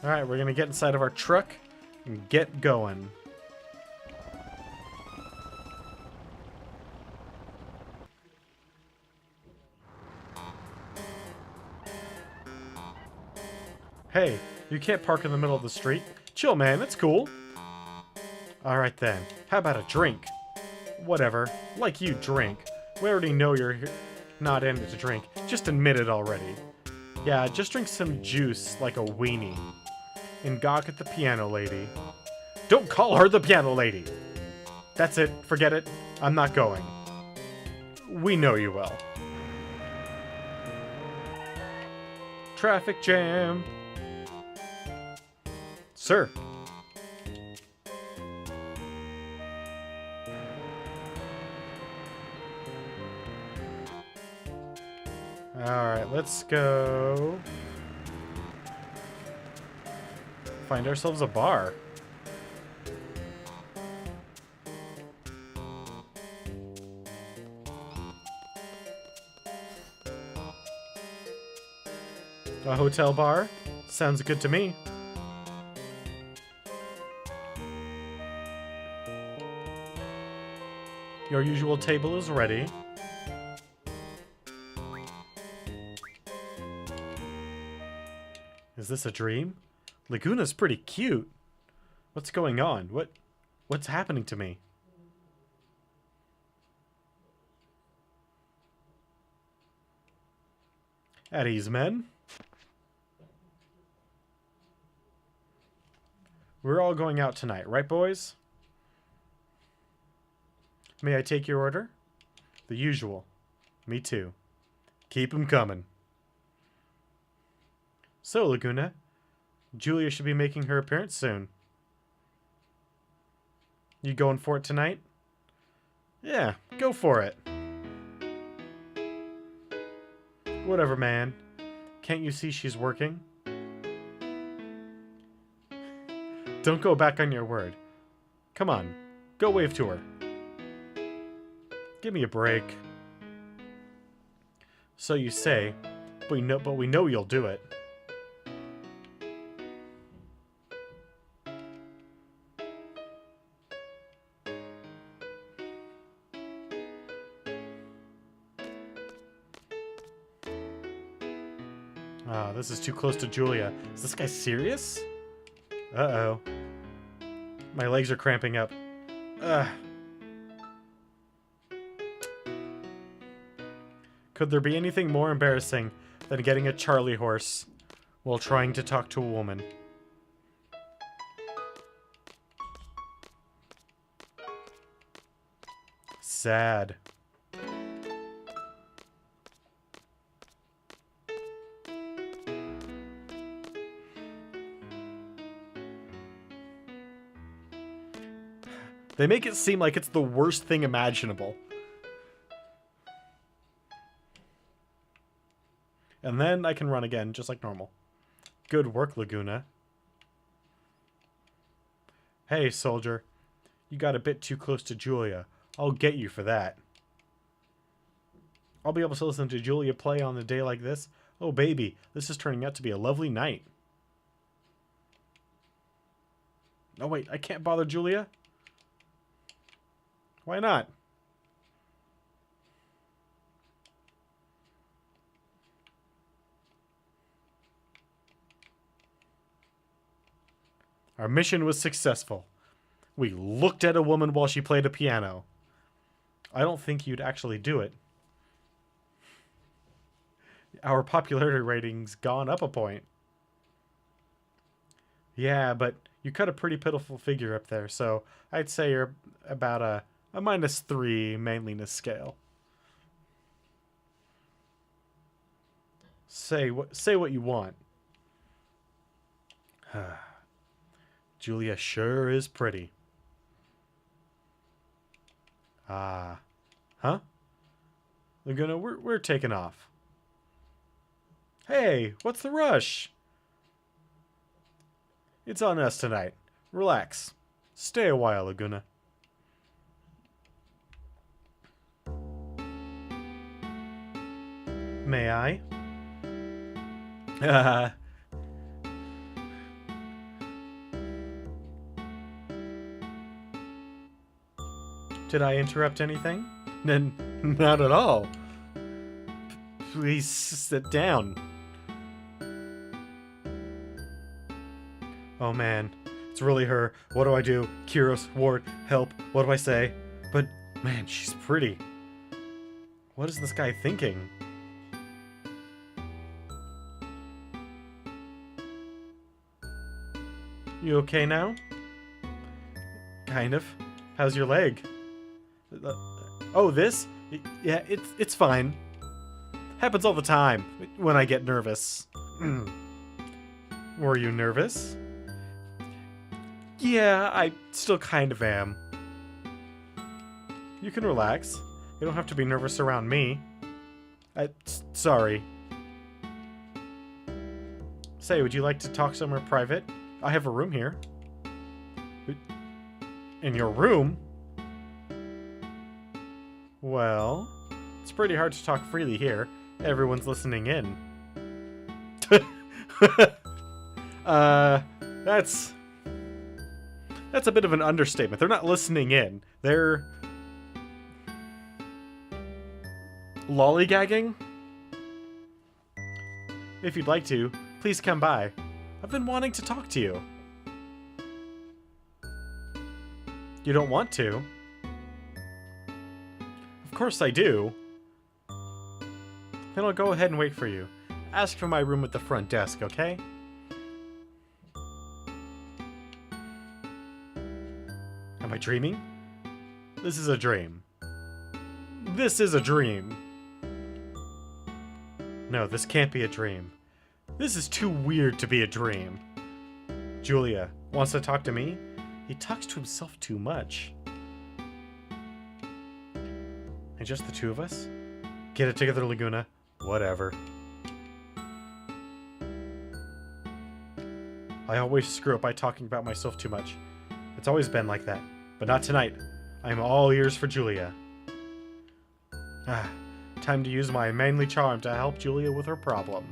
Alright, we're gonna get inside of our truck and get going. Hey, you can't park in the middle of the street. Chill, man, it's cool. Alright then, how about a drink? Whatever, like you drink. We already know you're not in it to drink. Just admit it already. Yeah, just drink some juice like a weenie. And gawk at the piano lady. Don't call her the piano lady! That's it, forget it. I'm not going. We know you well. Traffic jam. Sir. Alright, let's go find ourselves a bar. A hotel bar? Sounds good to me. Your usual table is ready. Is this a dream? Laguna's pretty cute. What's going on? What's happening to me? At ease, men. We're all going out tonight, right, boys? May I take your order? The usual. Me too. Keep 'em coming. So, Laguna, Julia should be making her appearance soon. You going for it tonight? Yeah, go for it. Whatever, man. Can't you see she's working? Don't go back on your word. Come on, go wave to her. Give me a break. So you say, but we know you'll do it. Ah, this is too close to Julia. Is this guy serious? Uh-oh. My legs are cramping up. Ugh. Could there be anything more embarrassing than getting a Charlie horse while trying to talk to a woman? Sad. They make it seem like it's the worst thing imaginable. And then I can run again, just like normal. Good work, Laguna. Hey, soldier. You got a bit too close to Julia. I'll get you for that. I'll be able to listen to Julia play on a day like this. Oh, baby, this is turning out to be a lovely night. Oh, wait, I can't bother Julia? Why not? Our mission was successful. We looked at a woman while she played a piano. I don't think you'd actually do it. Our popularity rating's gone up a point. Yeah, but you cut a pretty pitiful figure up there, so I'd say you're about a -3 manliness scale. Say what you want. Julia sure is pretty. Ah. Huh? Laguna, we're taking off. Hey, what's the rush? It's on us tonight. Relax. Stay a while, Laguna. May I? Did I interrupt anything? Not at all. Please sit down. Oh man, it's really her. What do I do? Kyros, Ward, help. What do I say? But man, she's pretty. What is this guy thinking? You okay now? Kind of. How's your leg? Oh, this? Yeah, it's fine. Happens all the time when I get nervous. Were you nervous? Yeah, I still kind of am. You can relax. You don't have to be nervous around me. Sorry. Say, would you like to talk somewhere private? I have a room here. In your room? Well, it's pretty hard to talk freely here. Everyone's listening in. That's a bit of an understatement. They're not listening in. They're lollygagging. If you'd like to, please come by. I've been wanting to talk to you. You don't want to? Of course I do. Then I'll go ahead and wait for you. Ask for my room at the front desk, okay? Am I dreaming? This is a dream. This is a dream. No, this can't be a dream. This is too weird to be a dream. Julia wants to talk to me? He talks to himself too much. And just the two of us? Get it together, Laguna. Whatever. I always screw up by talking about myself too much. It's always been like that. But not tonight. I'm all ears for Julia. Time to use my manly charm to help Julia with her problem.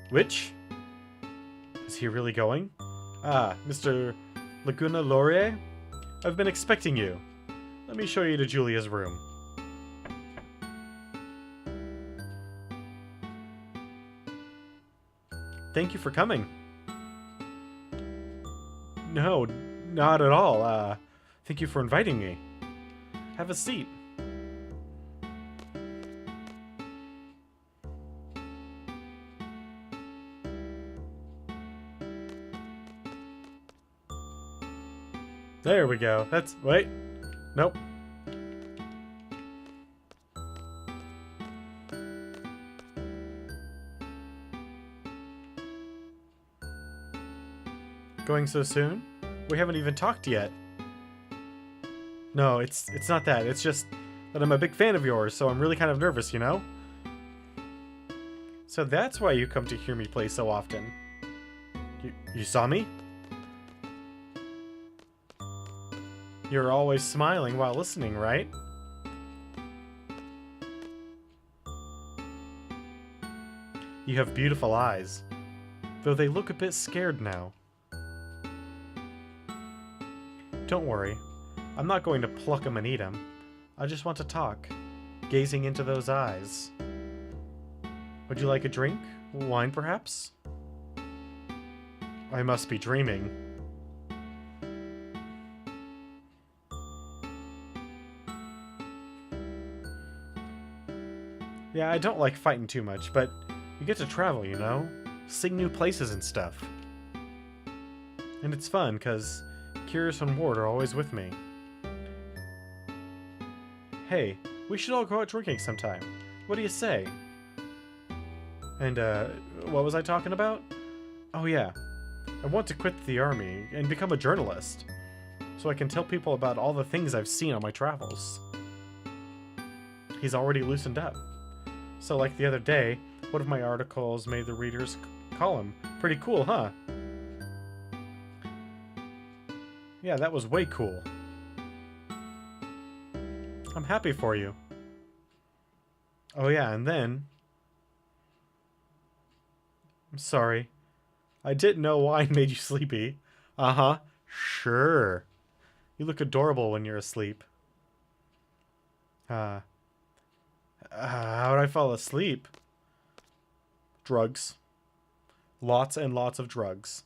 Which? Is he really going? Mr. Laguna Laurier? I've been expecting you. Let me show you to Julia's room. Thank you for coming. No, not at all. Thank you for inviting me. Have a seat. There we go. Wait. Nope. Going so soon? We haven't even talked yet. No, it's not that. It's just that I'm a big fan of yours, so I'm really kind of nervous, you know? So that's why you come to hear me play so often. You saw me? You're always smiling while listening, right? You have beautiful eyes, though they look a bit scared now. Don't worry, I'm not going to pluck them and eat them. I just want to talk, gazing into those eyes. Would you like a drink? Wine, perhaps? I must be dreaming. Yeah, I don't like fighting too much, but you get to travel, you know? Sing new places and stuff. And it's fun, because Curious and Ward are always with me. Hey, we should all go out drinking sometime. What do you say? And, what was I talking about? Oh yeah, I want to quit the army and become a journalist, so I can tell people about all the things I've seen on my travels. He's already loosened up. So like the other day, one of my articles made the readers column. Pretty cool, huh? Yeah, that was way cool. I'm happy for you. Oh yeah, and then... I'm sorry. I didn't know wine made you sleepy. Uh-huh. Sure. You look adorable when you're asleep. How'd I fall asleep? Drugs. Lots and lots of drugs.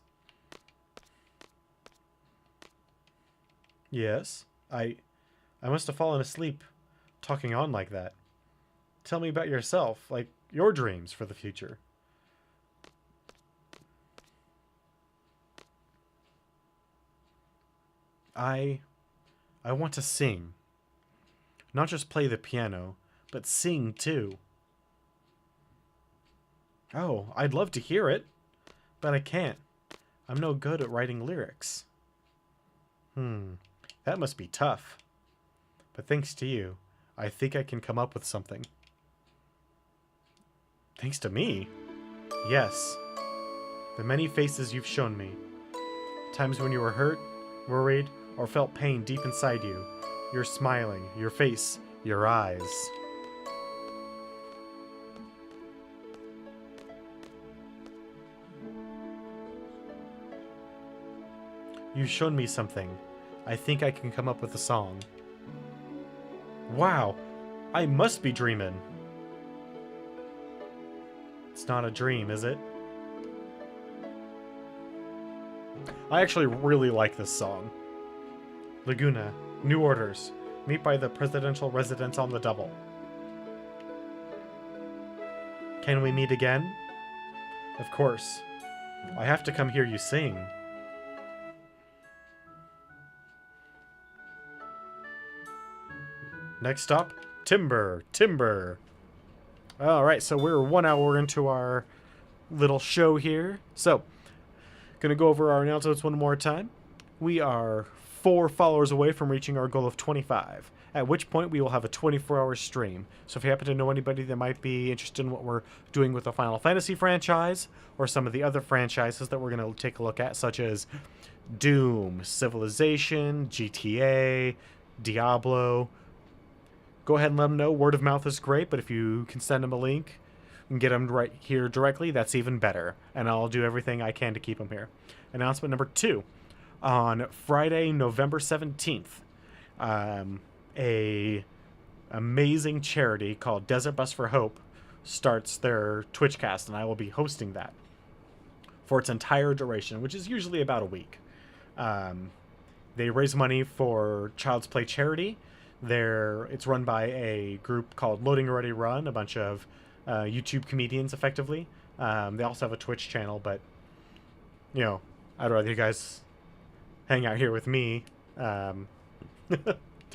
Yes, I must have fallen asleep talking on like that. Tell me about yourself, like your dreams for the future. I want to sing. Not just play the piano, but sing too. Oh, I'd love to hear it, but I can't. I'm no good at writing lyrics. That must be tough. But thanks to you, I think I can come up with something. Thanks to me? Yes. The many faces you've shown me. Times when you were hurt, worried, or felt pain deep inside you. You're smiling, your face, your eyes. You've shown me something. I think I can come up with a song. Wow, I must be dreaming. It's not a dream, is it? I actually really like this song. Laguna, New Orders. Meet by the presidential residence on the double. Can we meet again? Of course. I have to come hear you sing. Next stop, Timber. Timber. Alright, so we're 1 hour into our little show here. So, gonna go over our announcements one more time. We are 4 followers away from reaching our goal of 25, at which point we will have a 24-hour stream. So if you happen to know anybody that might be interested in what we're doing with the Final Fantasy franchise, or some of the other franchises that we're going to take a look at, such as Doom, Civilization, GTA, Diablo, go ahead and let them know. Word of mouth is great, but if you can send them a link and get them right here directly, that's even better. And I'll do everything I can to keep them here. Announcement number 2. On Friday, November 17th, a amazing charity called Desert Bus for Hope starts their Twitchcast, and I will be hosting that for its entire duration, which is usually about a week. They raise money for Child's Play charity. It's run by a group called Loading Ready Run, a bunch of YouTube comedians, effectively. They also have a Twitch channel, but, you know, I'd rather you guys hang out here with me, to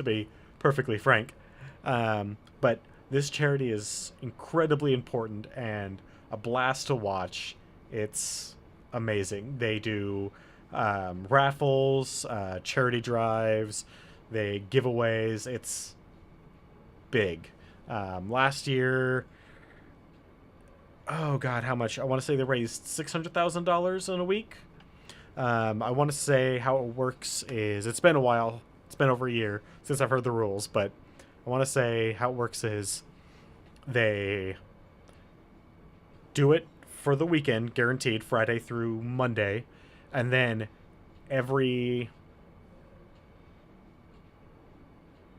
be perfectly frank. But this charity is incredibly important and a blast to watch. It's amazing. They do raffles, charity drives, they giveaways. It's big. Last year, oh god, how much? I want to say they raised $600,000 in a week. I want to say how it works is, it's been a while, it's been over a year since I've heard the rules, but I want to say how it works is they do it for the weekend, guaranteed, Friday through Monday, and then every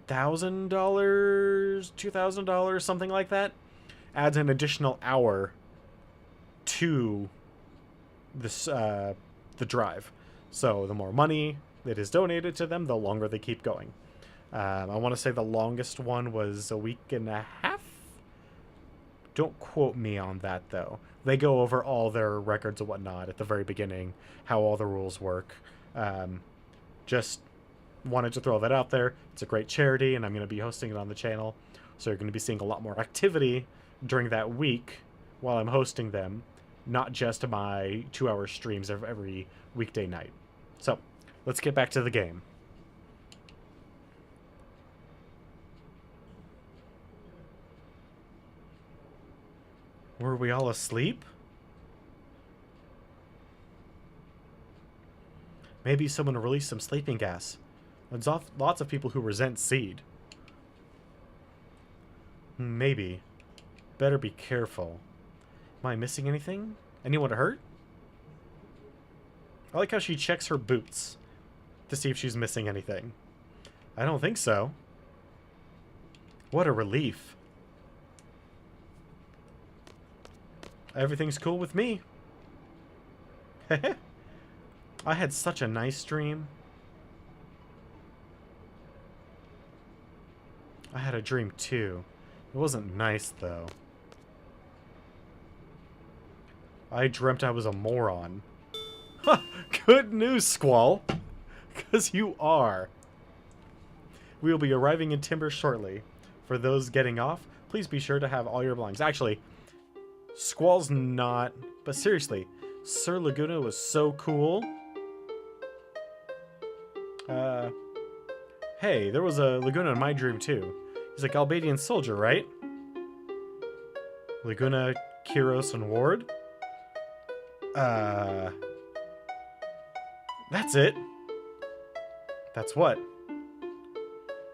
$1,000, $2,000, something like that, adds an additional hour to this the drive. So the more money that is donated to them, the longer they keep going. I want to say the longest one was a week and a half. Don't quote me on that, though. They go over all their records and whatnot at the very beginning, how all the rules work. Just wanted to throw that out there. It's a great charity, and I'm going to be hosting it on the channel. So you're going to be seeing a lot more activity during that week while I'm hosting them, not just my 2-hour streams of every weekday night. So, let's get back to the game. Were we all asleep? Maybe someone released some sleeping gas. There's lots of people who resent seed. Maybe. Better be careful. Am I missing anything? Anyone hurt? I like how she checks her boots to see if she's missing anything. I don't think so. What a relief. Everything's cool with me. I had such a nice dream. I had a dream too. It wasn't nice though. I dreamt I was a moron. Good news, Squall. Because you are. We will be arriving in Timber shortly. For those getting off, please be sure to have all your belongings. Actually, Squall's not... But seriously, Sir Laguna was so cool. Hey, there was a Laguna in my dream too. He's like Albadian soldier, right? Laguna, Kiros, and Ward? That's it. That's what?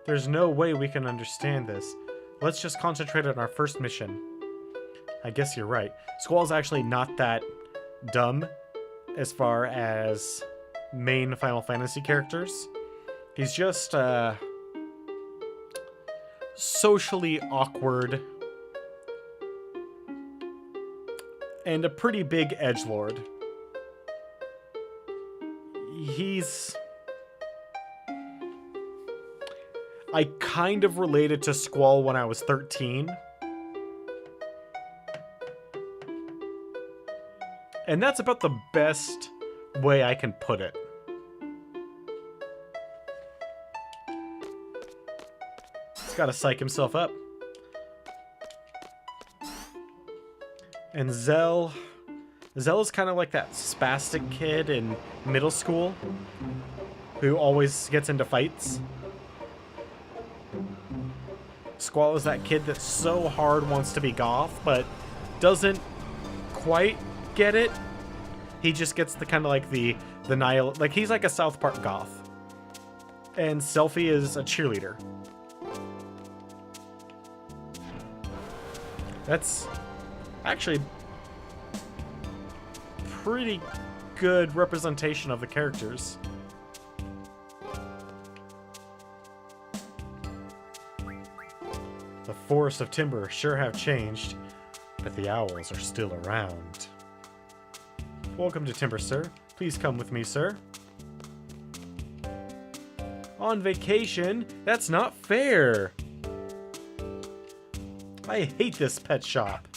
There's no way we can understand this. Let's just concentrate on our first mission. I guess you're right. Squall's actually not that dumb as far as main Final Fantasy characters. He's just, socially awkward and a pretty big edgelord. I kind of related to Squall when I was 13. And that's about the best way I can put it. He's gotta psych himself up. And Zell is kind of like that spastic kid in middle school who always gets into fights. Squall is that kid that so hard wants to be goth, but doesn't quite get it. He just gets the kind of like the nihil, like he's like a South Park goth. And Selphie is a cheerleader. That's actually pretty good representation of the characters. The forests of timber sure have changed, but the owls are still around. Welcome to Timber, sir. Please come with me, sir. On vacation? That's not fair! I hate this pet shop.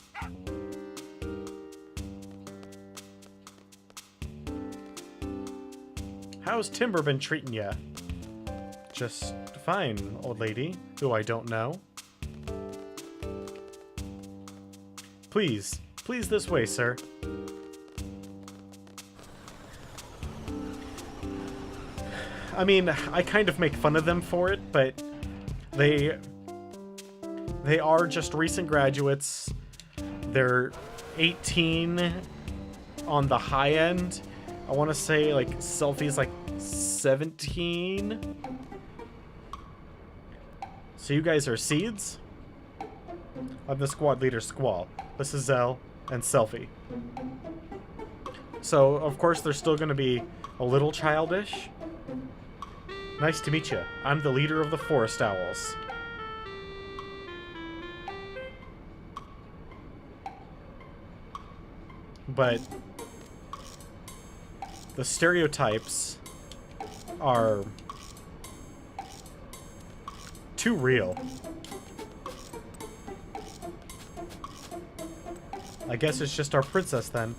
How's Timber been treating ya? Just fine, old lady, who I don't know. Please this way, sir. I mean, I kind of make fun of them for it, but they are just recent graduates. They're 18 on the high end. I want to say, like, Selphie's like 17. So you guys are seeds? I'm the squad leader, Squall. This is Zell and Selphie. So, of course, they're still going to be a little childish. Nice to meet you. I'm the leader of the Forest Owls. But the stereotypes are too real. I guess it's just our princess then.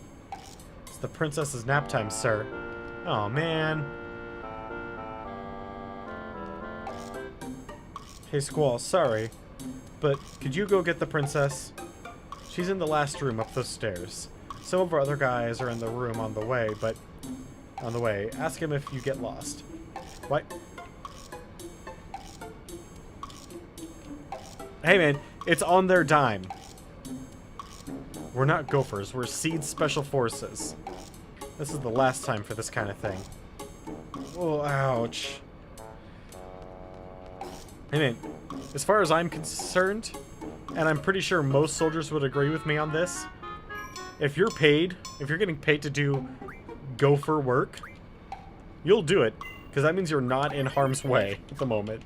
It's the princess's nap time, sir. Oh, man. Hey, Squall, sorry. But could you go get the princess? She's in the last room up those stairs. Some of our other guys are in the room on the way, but... On the way, ask him if you get lost. What? Hey, man, it's on their dime. We're not gophers, we're Seed Special Forces. This is the last time for this kind of thing. Oh, ouch. Hey, man, as far as I'm concerned, and I'm pretty sure most soldiers would agree with me on this, if you're getting paid to do gopher work, you'll do it, because that means you're not in harm's way at the moment.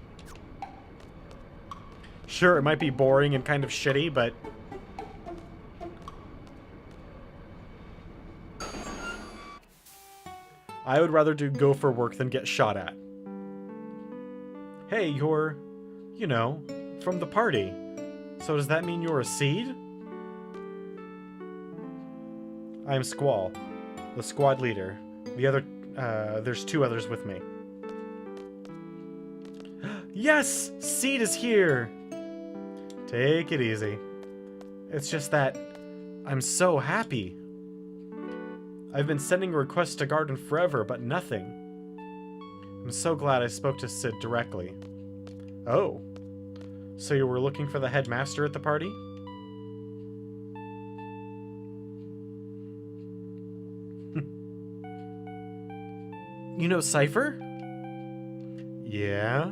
Sure, it might be boring and kind of shitty, but... I would rather do gopher work than get shot at. Hey, you're, you know, from the party. So does that mean you're a seed? I'm Squall, the squad leader. The other, there's 2 others with me. Yes! Seed is here! Take it easy. It's just that I'm so happy. I've been sending requests to Garden forever, but nothing. I'm so glad I spoke to Sid directly. Oh. So you were looking for the headmaster at the party? You know Cypher? Yeah?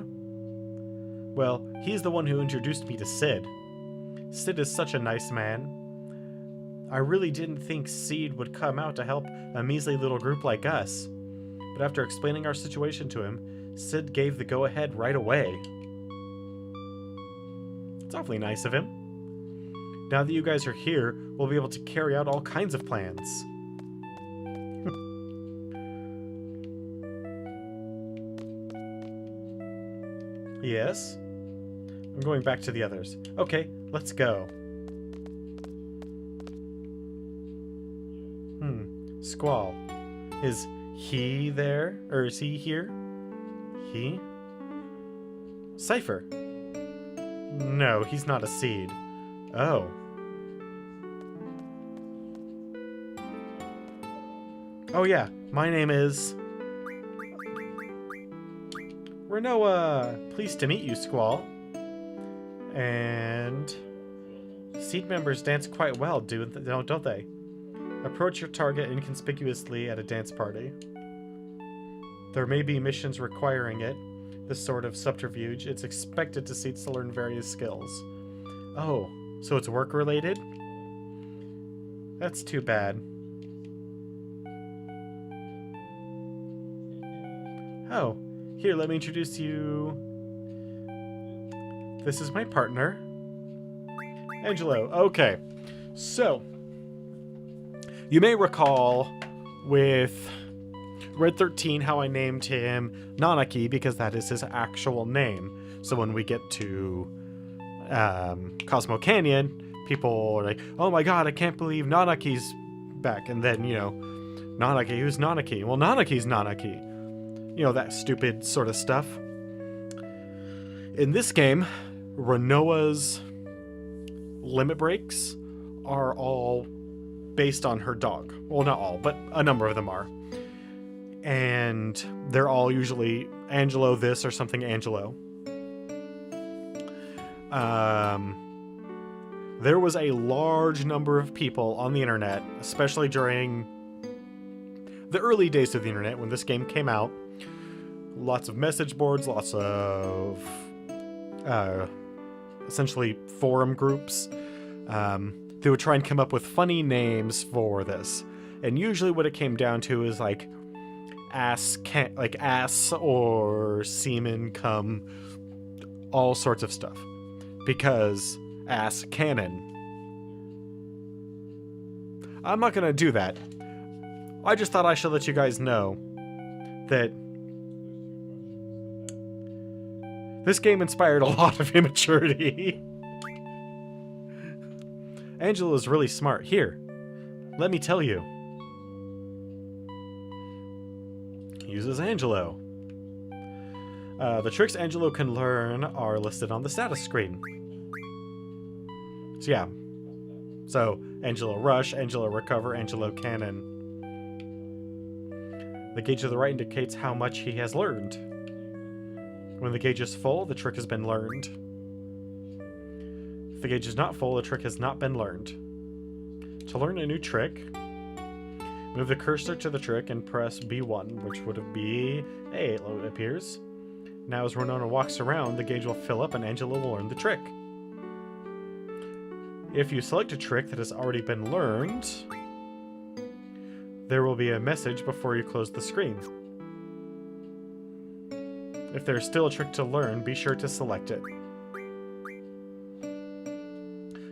Well, he's the one who introduced me to Sid. Sid is such a nice man. I really didn't think Seed would come out to help a measly little group like us. But after explaining our situation to him, Sid gave the go-ahead right away. It's awfully nice of him. Now that you guys are here, we'll be able to carry out all kinds of plans. Yes? I'm going back to the others. Okay, let's go. Squall. Is he there? Or is he here? He? Cypher. No, he's not a seed. Oh. Oh yeah, my name is... Renoa. Pleased to meet you, Squall. And... Seed members dance quite well, don't they? Approach your target inconspicuously at a dance party. There may be missions requiring it, this sort of subterfuge. It's expected to seeds to learn various skills. Oh, so it's work-related? That's too bad. Oh, here, let me introduce you... This is my partner. Angelo. Okay, so... You may recall with Red 13 how I named him Nanaki because that is his actual name. So when we get to Cosmo Canyon, people are like, oh my god, I can't believe Nanaki's back. And then, you know, Nanaki, who's Nanaki? Well, Nanaki's Nanaki. You know, that stupid sort of stuff. In this game, Renoa's limit breaks are all based on her dog. Well, not all, but a number of them are. And they're all usually Angelo this or something Angelo. There was a large number of people on the internet, especially during the early days of the internet when this game came out. Lots of message boards, lots of essentially forum groups. They would try and come up with funny names for this. And usually what it came down to is like ass or semen cum, all sorts of stuff. Because ass cannon. I'm not gonna do that. I just thought I should let you guys know that this game inspired a lot of immaturity. Angela is really smart. Here, Let me tell you. He uses Angelo. The tricks Angelo can learn are listed on the status screen. So yeah. So, Angelo Rush, Angelo Recover, Angelo Cannon. The gauge to the right indicates how much he has learned. When the gauge is full, the trick has been learned. If the gauge is not full, the trick has not been learned. To learn a new trick, move the cursor to the trick and press B1, which would be A, it appears. Now as Renona walks around, the gauge will fill up and Angelo will learn the trick. If you select a trick that has already been learned, there will be a message before you close the screen. If there's still a trick to learn, be sure to select it.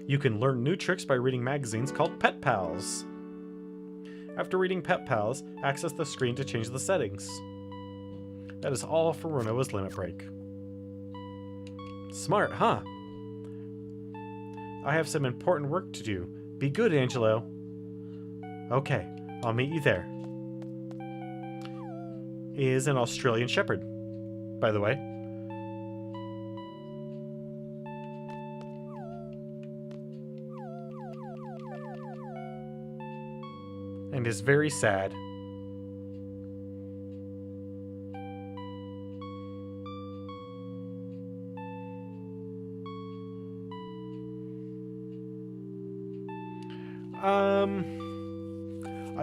You can learn new tricks by reading magazines called Pet Pals. After reading Pet Pals, access the screen to change the settings. That is all for Renoa's Limit Break. Smart, huh? I have some important work to do. Be good, Angelo. Okay, I'll meet you there. He is an Australian Shepherd, by the way. And is very sad.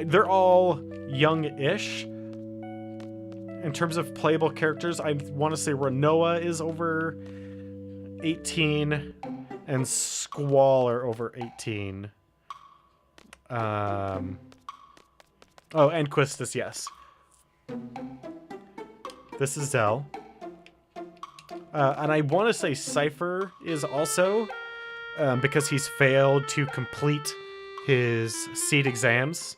They're all young-ish. In terms of playable characters, I want to say Renoa is over 18 and Squall are over 18. Oh, and Quistis, yes. This is Zell. And I want to say Cypher is also, because he's failed to complete his seed exams.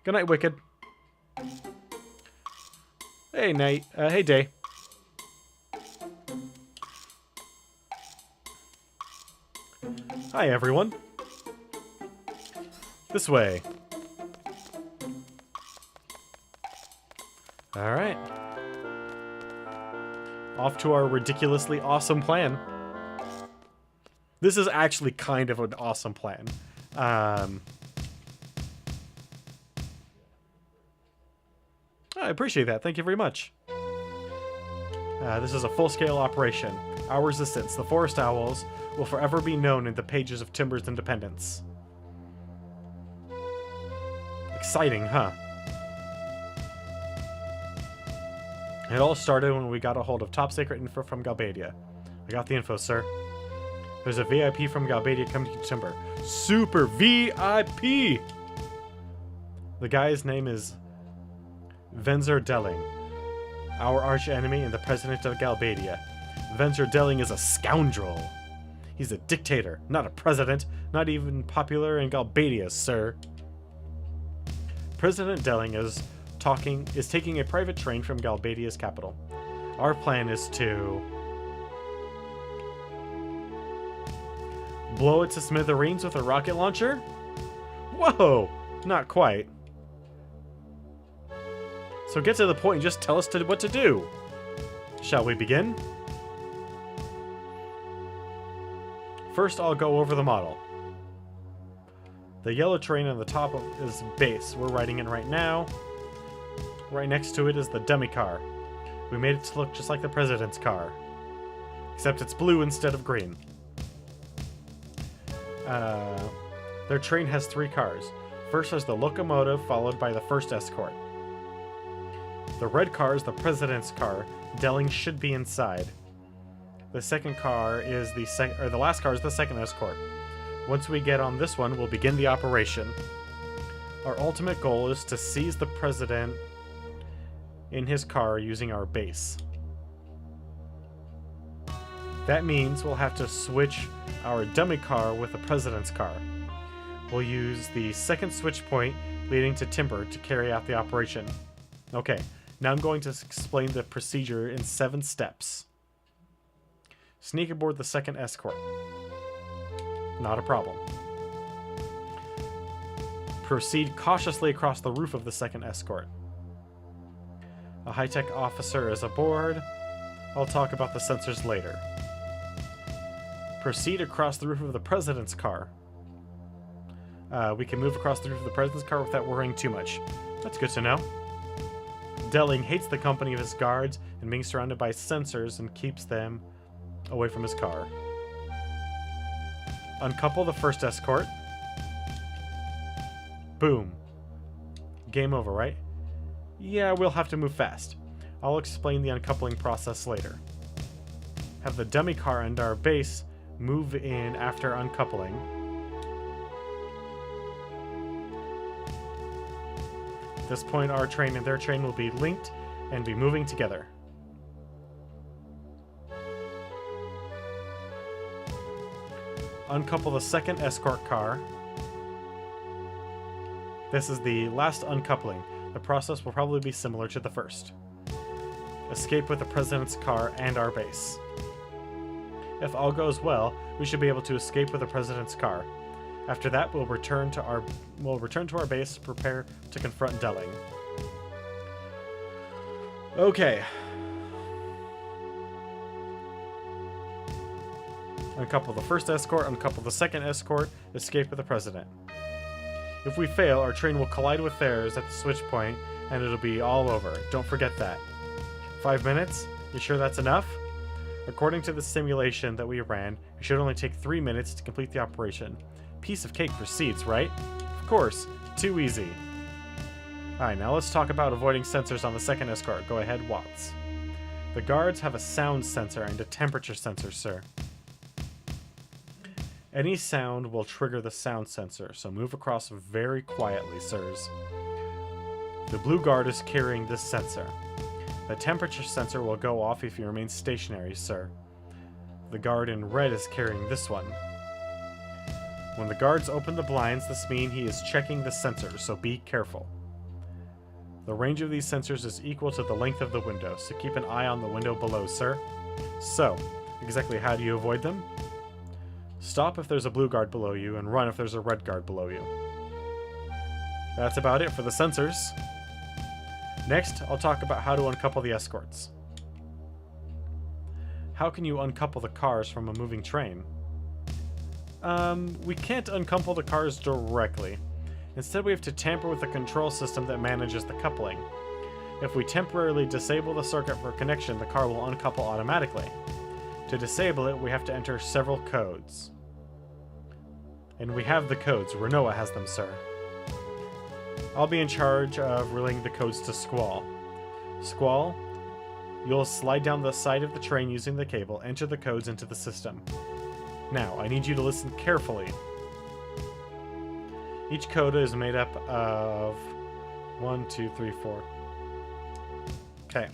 Good night, Wicked. Hey, Night. Hey, Day. Hi, everyone. This way. Alright. Off to our ridiculously awesome plan. This is actually kind of an awesome plan. I appreciate that. Thank you very much. This is a full-scale operation. Our resistance, the Forest Owls, will forever be known in the pages of Timber's independence. Exciting, huh? It all started when we got a hold of top-secret info from Galbadia. I got the info, sir. There's a VIP from Galbadia coming to Timber. Super VIP! The guy's name is Venzer Delling, our arch-enemy and the president of Galbadia. Venzer Delling is a scoundrel. He's a dictator, not a president, not even popular in Galbadia, sir. President Delling is taking a private train from Galbadia's capital. Our plan is to blow it to smithereens with a rocket launcher? Whoa! Not quite. So get to the point and just tell us what to do. Shall we begin? First, I'll go over the model. The yellow train on the top is base. We're riding in right now. Right next to it is the dummy car. We made it to look just like the president's car. Except it's blue instead of green. Their train has 3 cars. First is the locomotive, followed by the first escort. The red car is the president's car. Delling should be inside. The second car is the last car is the second escort. Once we get on this one, we'll begin the operation. Our ultimate goal is to seize the president in his car using our base. That means we'll have to switch our dummy car with the president's car. We'll use the second switch point leading to Timber to carry out the operation. Okay, now I'm going to explain the procedure in 7 steps. Sneak aboard the second escort. Not a problem. Proceed cautiously across the roof of the second escort. A high-tech officer is aboard. I'll talk about the sensors later. Proceed across the roof of the president's car. We can move across the roof of the president's car without worrying too much. That's good to know. Delling hates the company of his guards and being surrounded by sensors and keeps them away from his car. Uncouple the first escort. Boom. Game over, right? Yeah, we'll have to move fast. I'll explain the uncoupling process later. Have the dummy car and our base move in after uncoupling. At this point, our train and their train will be linked and be moving together. Uncouple the second escort car. This is the last uncoupling. The process will probably be similar to the first. Escape with the president's car and our base. If all goes well, we should be able to escape with the president's car. After that, we'll return to our base to prepare to confront Delling. Okay. Uncouple the first escort, uncouple the second escort, escape with the president. If we fail, our train will collide with theirs at the switch point, and it'll be all over. Don't forget that. 5 minutes? You sure that's enough? According to the simulation that we ran, it should only take 3 minutes to complete the operation. Piece of cake for seeds, right? Of course. Too easy. Alright, now let's talk about avoiding sensors on the second escort. Go ahead, Watts. The guards have a sound sensor and a temperature sensor, sir. Any sound will trigger the sound sensor, so move across very quietly, sirs. The blue guard is carrying this sensor. The temperature sensor will go off if you remain stationary, sir. The guard in red is carrying this one. When the guards open the blinds, this means he is checking the sensor, so be careful. The range of these sensors is equal to the length of the window, so keep an eye on the window below, sir. So, exactly how do you avoid them? Stop if there's a blue guard below you, and run if there's a red guard below you. That's about it for the sensors. Next, I'll talk about how to uncouple the escorts. How can you uncouple the cars from a moving train? We can't uncouple the cars directly. Instead, we have to tamper with the control system that manages the coupling. If we temporarily disable the circuit for connection, the car will uncouple automatically. To disable it, we have to enter several codes. And we have the codes. Renoa has them, sir. I'll be in charge of relaying the codes to Squall. Squall, you'll slide down the side of the train using the cable, enter the codes into the system. Now, I need you to listen carefully. Each coda is made up of 1, 2, 3, 4. Okay.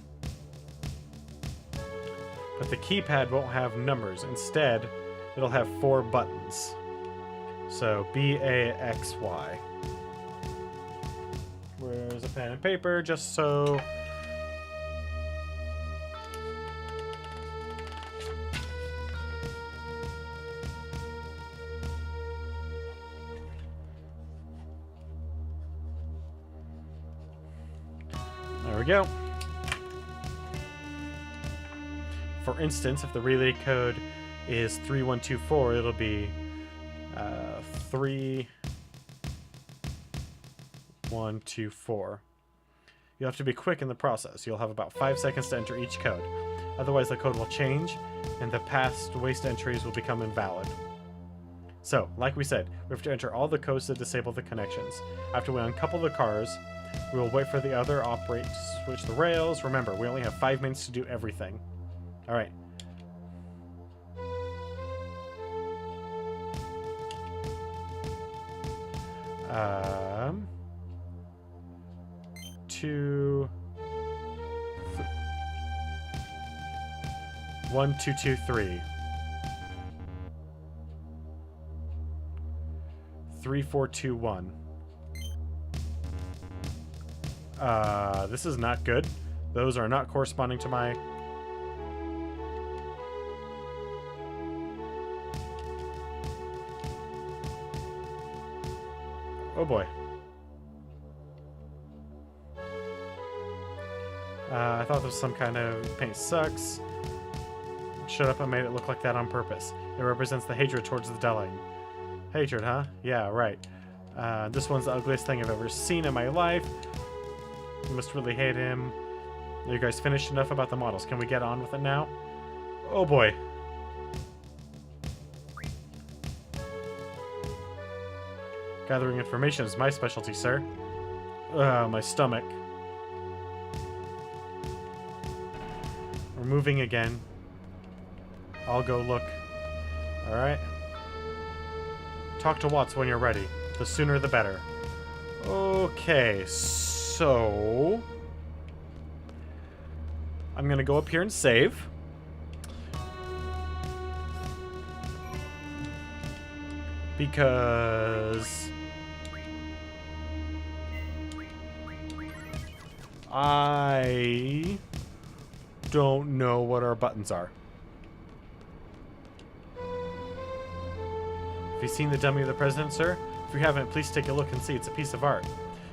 But the keypad won't have numbers. Instead, it'll have 4 buttons. So, B, A, X, Y. Where's a pen and paper? Just so... There we go. For instance, if the relay code is 3124, it'll be 3124. You'll have to be quick in the process. You'll have about 5 seconds to enter each code. Otherwise, the code will change, and the past waste entries will become invalid. So, like we said, we have to enter all the codes to disable the connections. After we uncouple the cars, we will wait for the other operator to switch the rails. Remember, we only have 5 minutes to do everything. Alright. Two... 1, 2, 2, 3. 3, 4, 2, 1. This is not good. Those are not corresponding to my... Oh boy. I thought this was some kind of paint sucks. Shut up, I made it look like that on purpose. It represents the hatred towards the Delling. Hatred, huh? Yeah, right. This one's the ugliest thing I've ever seen in my life. You must really hate him. Are you guys finished enough about the models? Can we get on with it now? Oh boy. Gathering information is my specialty, sir. My stomach. We're moving again. I'll go look. Alright. Talk to Watts when you're ready. The sooner the better. Okay, so... I'm gonna go up here and save. Because... I don't know what our buttons are. Have you seen the dummy of the president, sir? If you haven't, please take a look and see. It's a piece of art.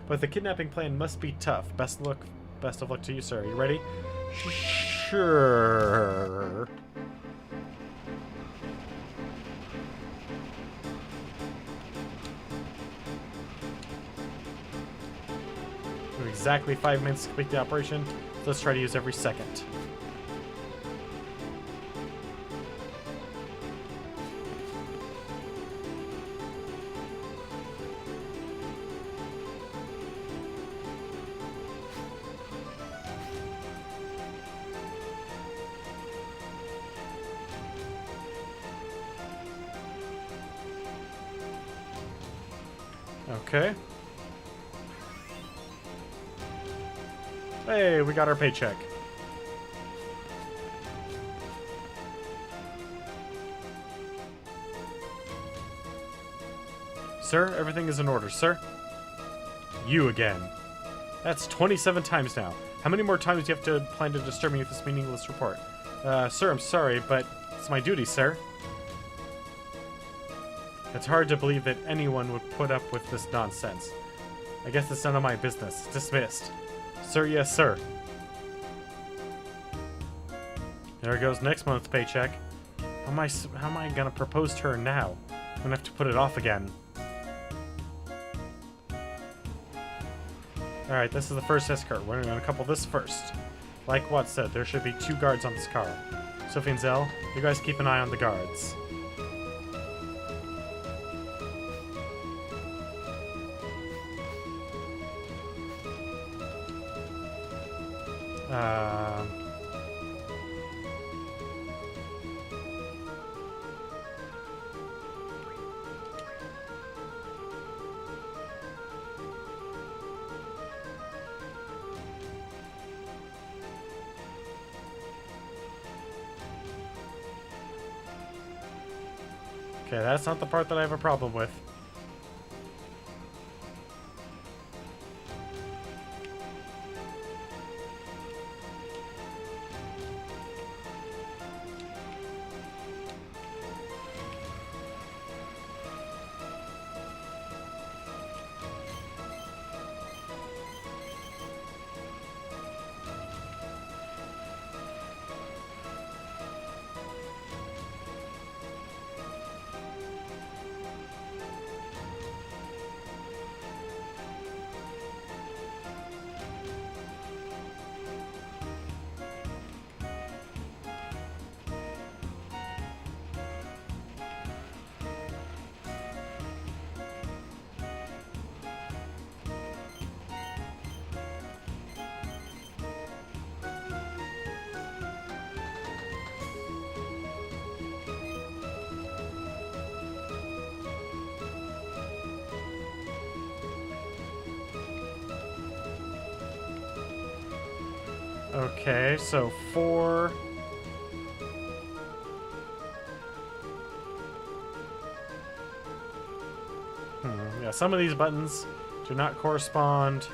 But the kidnapping plan must be tough. Best of luck to you, sir. Are you ready? Sure. We have exactly 5 minutes to complete the operation. So let's try to use every second. Okay. Hey, we got our paycheck. Sir, everything is in order, sir. You again. That's 27 times now. How many more times do you have to plan to disturb me with this meaningless report? Sir, I'm sorry, but it's my duty, sir. It's hard to believe that anyone would put up with this nonsense. I guess it's none of my business. Dismissed. Sir, yes, sir. There goes next month's paycheck. How am I gonna propose to her now? I'm gonna have to put it off again. Alright, this is the first escort. We're gonna couple this first. Like Watt said, there should be 2 guards on this car. Sophie and Zell, you guys keep an eye on the guards. Okay, that's not the part that I have a problem with. Okay, so 4... Yeah, some of these buttons do not correspond.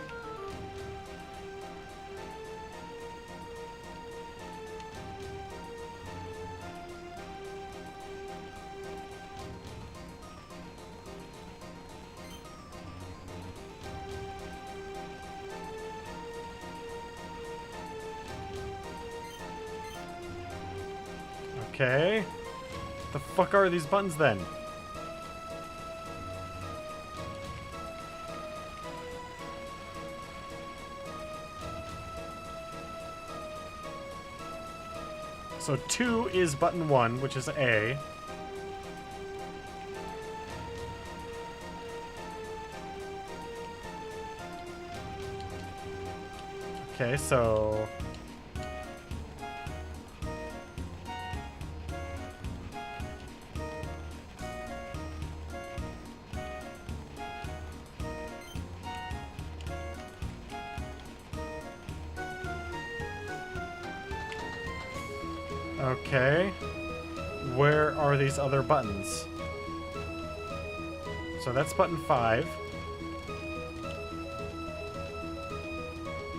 Okay. The fuck are these buttons then? So 2 is button 1, which is A. Okay, so... Okay. Where are these other buttons? So that's button 5.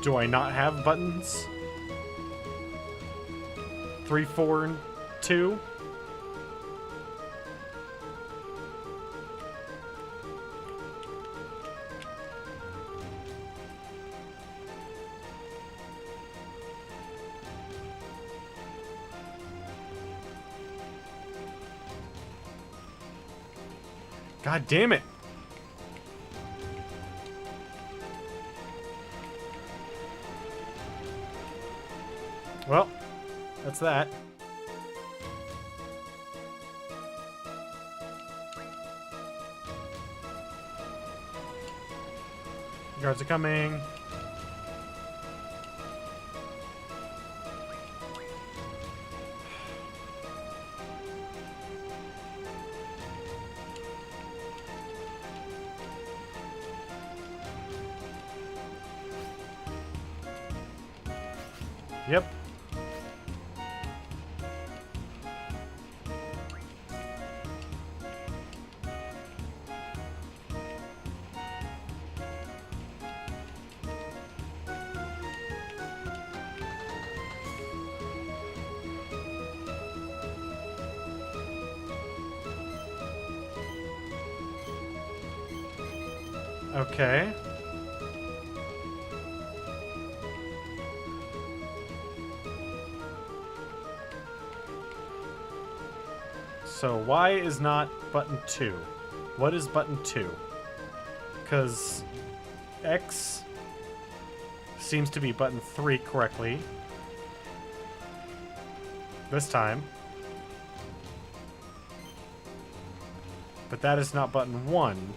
Do I not have buttons? 3, 4, and 2? God damn it! Well, that's that. Guards are coming. Yep. Okay. So Y is not button 2. What is button 2? Because X seems to be button 3 correctly. This time. But that is not button 1.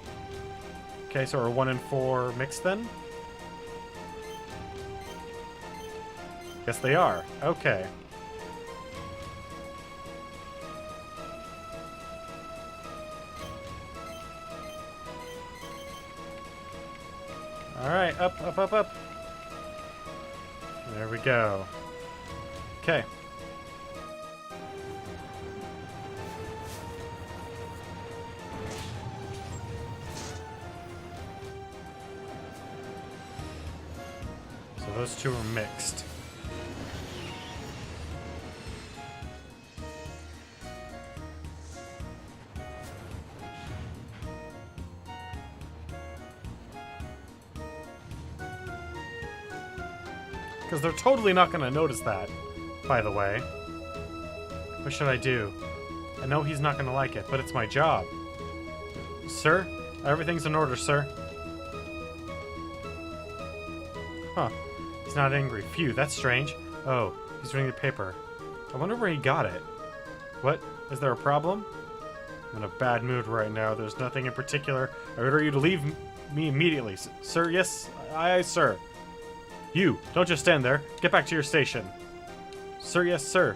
Okay, so are 1 and 4 mixed then? Yes, they are. Okay. Alright, up, up, up, up. There we go. Okay. So those two are mixed. Because they're totally not going to notice that, by the way. What should I do? I know he's not going to like it, but it's my job. Sir? Everything's in order, sir. Huh. He's not angry. Phew, that's strange. Oh, he's reading the paper. I wonder where he got it. What? Is there a problem? I'm in a bad mood right now. There's nothing in particular. I order you to leave me immediately. Sir, yes? Aye, sir. You, don't just stand there. Get back to your station. Sir, yes, sir.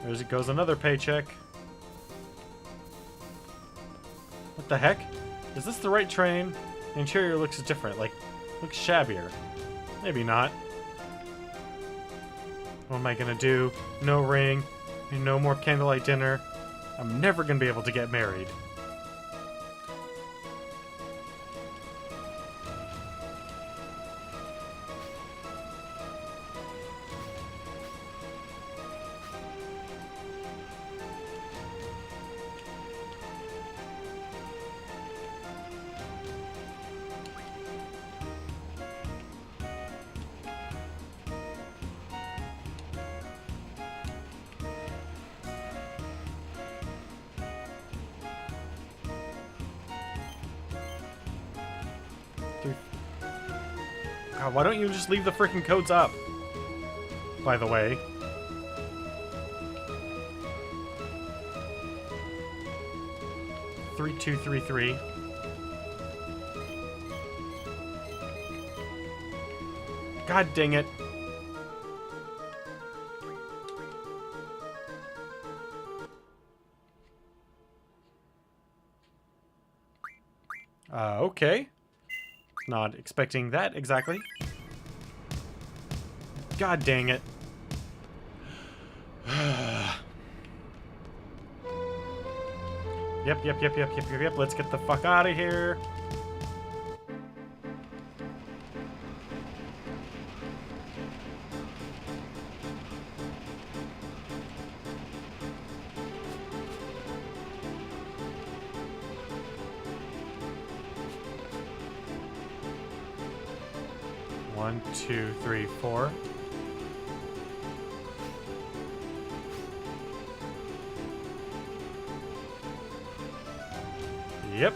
There goes another paycheck. What the heck? Is this the right train? The interior looks different, looks shabbier. Maybe not. What am I gonna do? No ring, no more candlelight dinner. I'm never gonna be able to get married. God, why don't you just leave the freaking codes up? By the way. Three, 2, 3, 3. God dang it. Okay. Not expecting that exactly. God dang it. Yep. Let's get the fuck out of here. One, 2, 3, 4. Yep.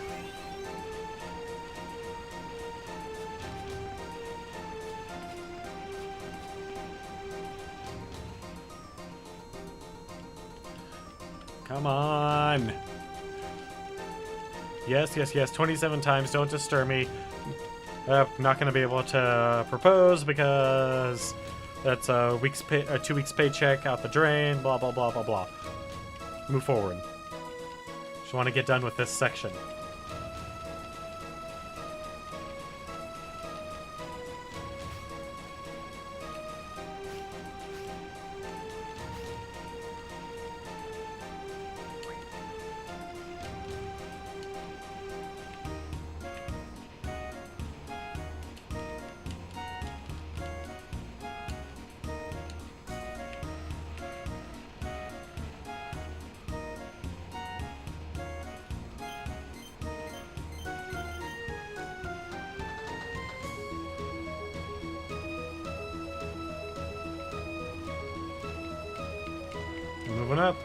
Come on. Yes. 27 times. Don't disturb me. Not going to be able to propose because that's a 2 weeks paycheck out the drain. Blah, blah, blah, blah, blah. Move forward. Just want to get done with this section. Moving up.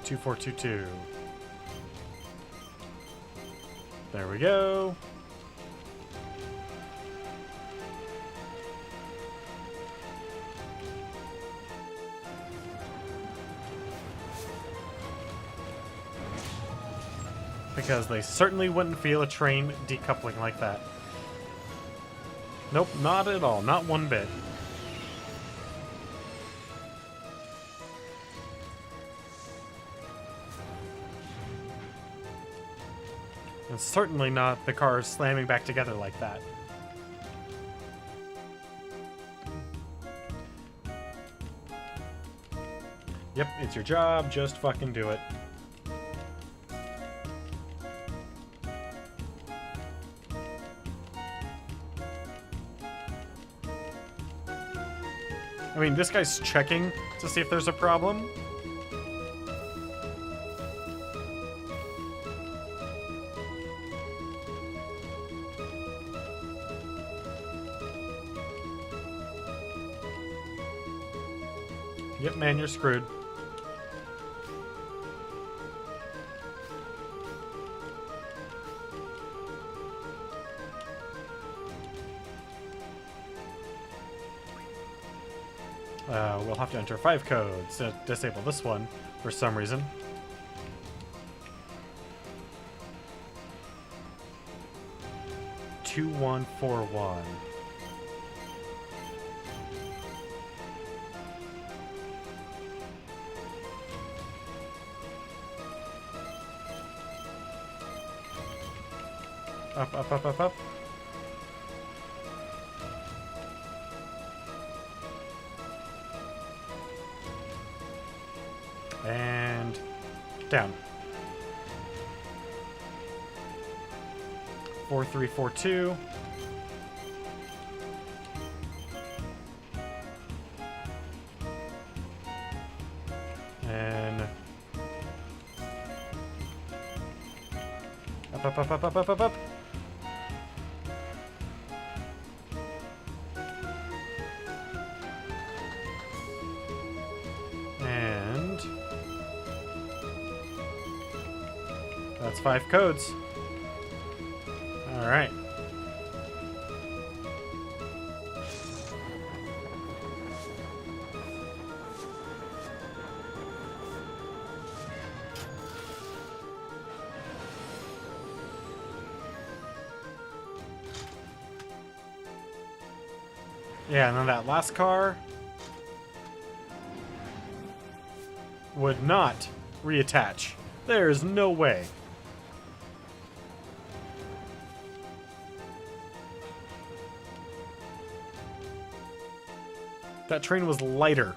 Two, 4, 2, 2. There we go. Because they certainly wouldn't feel a train decoupling like that. Nope, not at all. Not one bit. And certainly not the cars slamming back together like that. Yep, it's your job. Just fucking do it. I mean, this guy's checking to see if there's a problem. Yep, man, you're screwed. We'll have to enter 5 codes to disable this one for some reason. Two, 1, 4, 1. Up. And down. 4, 3, 4, 2. And Up, up, up, up, up, up, up, up. And that's 5 codes. All right. Yeah, and then that last car would not reattach. There is no way. That train was lighter.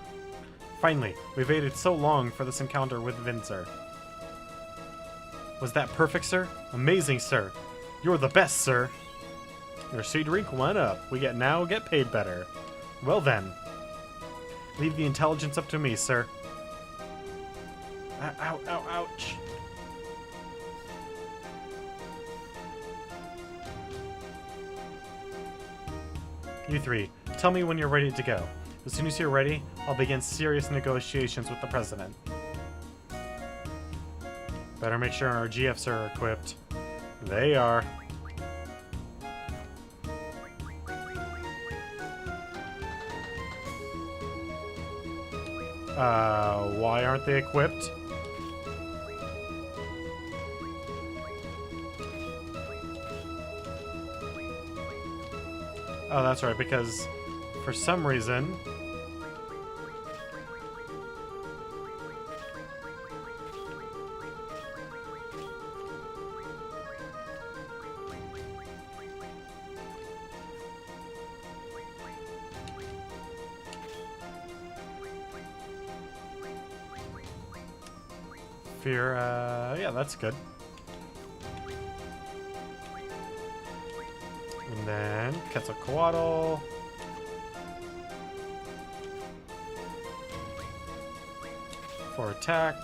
Finally, we waited so long for this encounter with Vincer. Was that perfect, sir? Amazing, sir. You're the best, sir. Your seed rank went up. We get paid better. Well then. Leave the intelligence up to me, sir. Ow, ow, ouch. You three, tell me when you're ready to go. As soon as you're ready, I'll begin serious negotiations with the president. Better make sure our GFs are equipped. They are. Why aren't they equipped? Oh, that's right, because for some reason... Fear, yeah, that's good. And then Quetzalcoatl. For attack.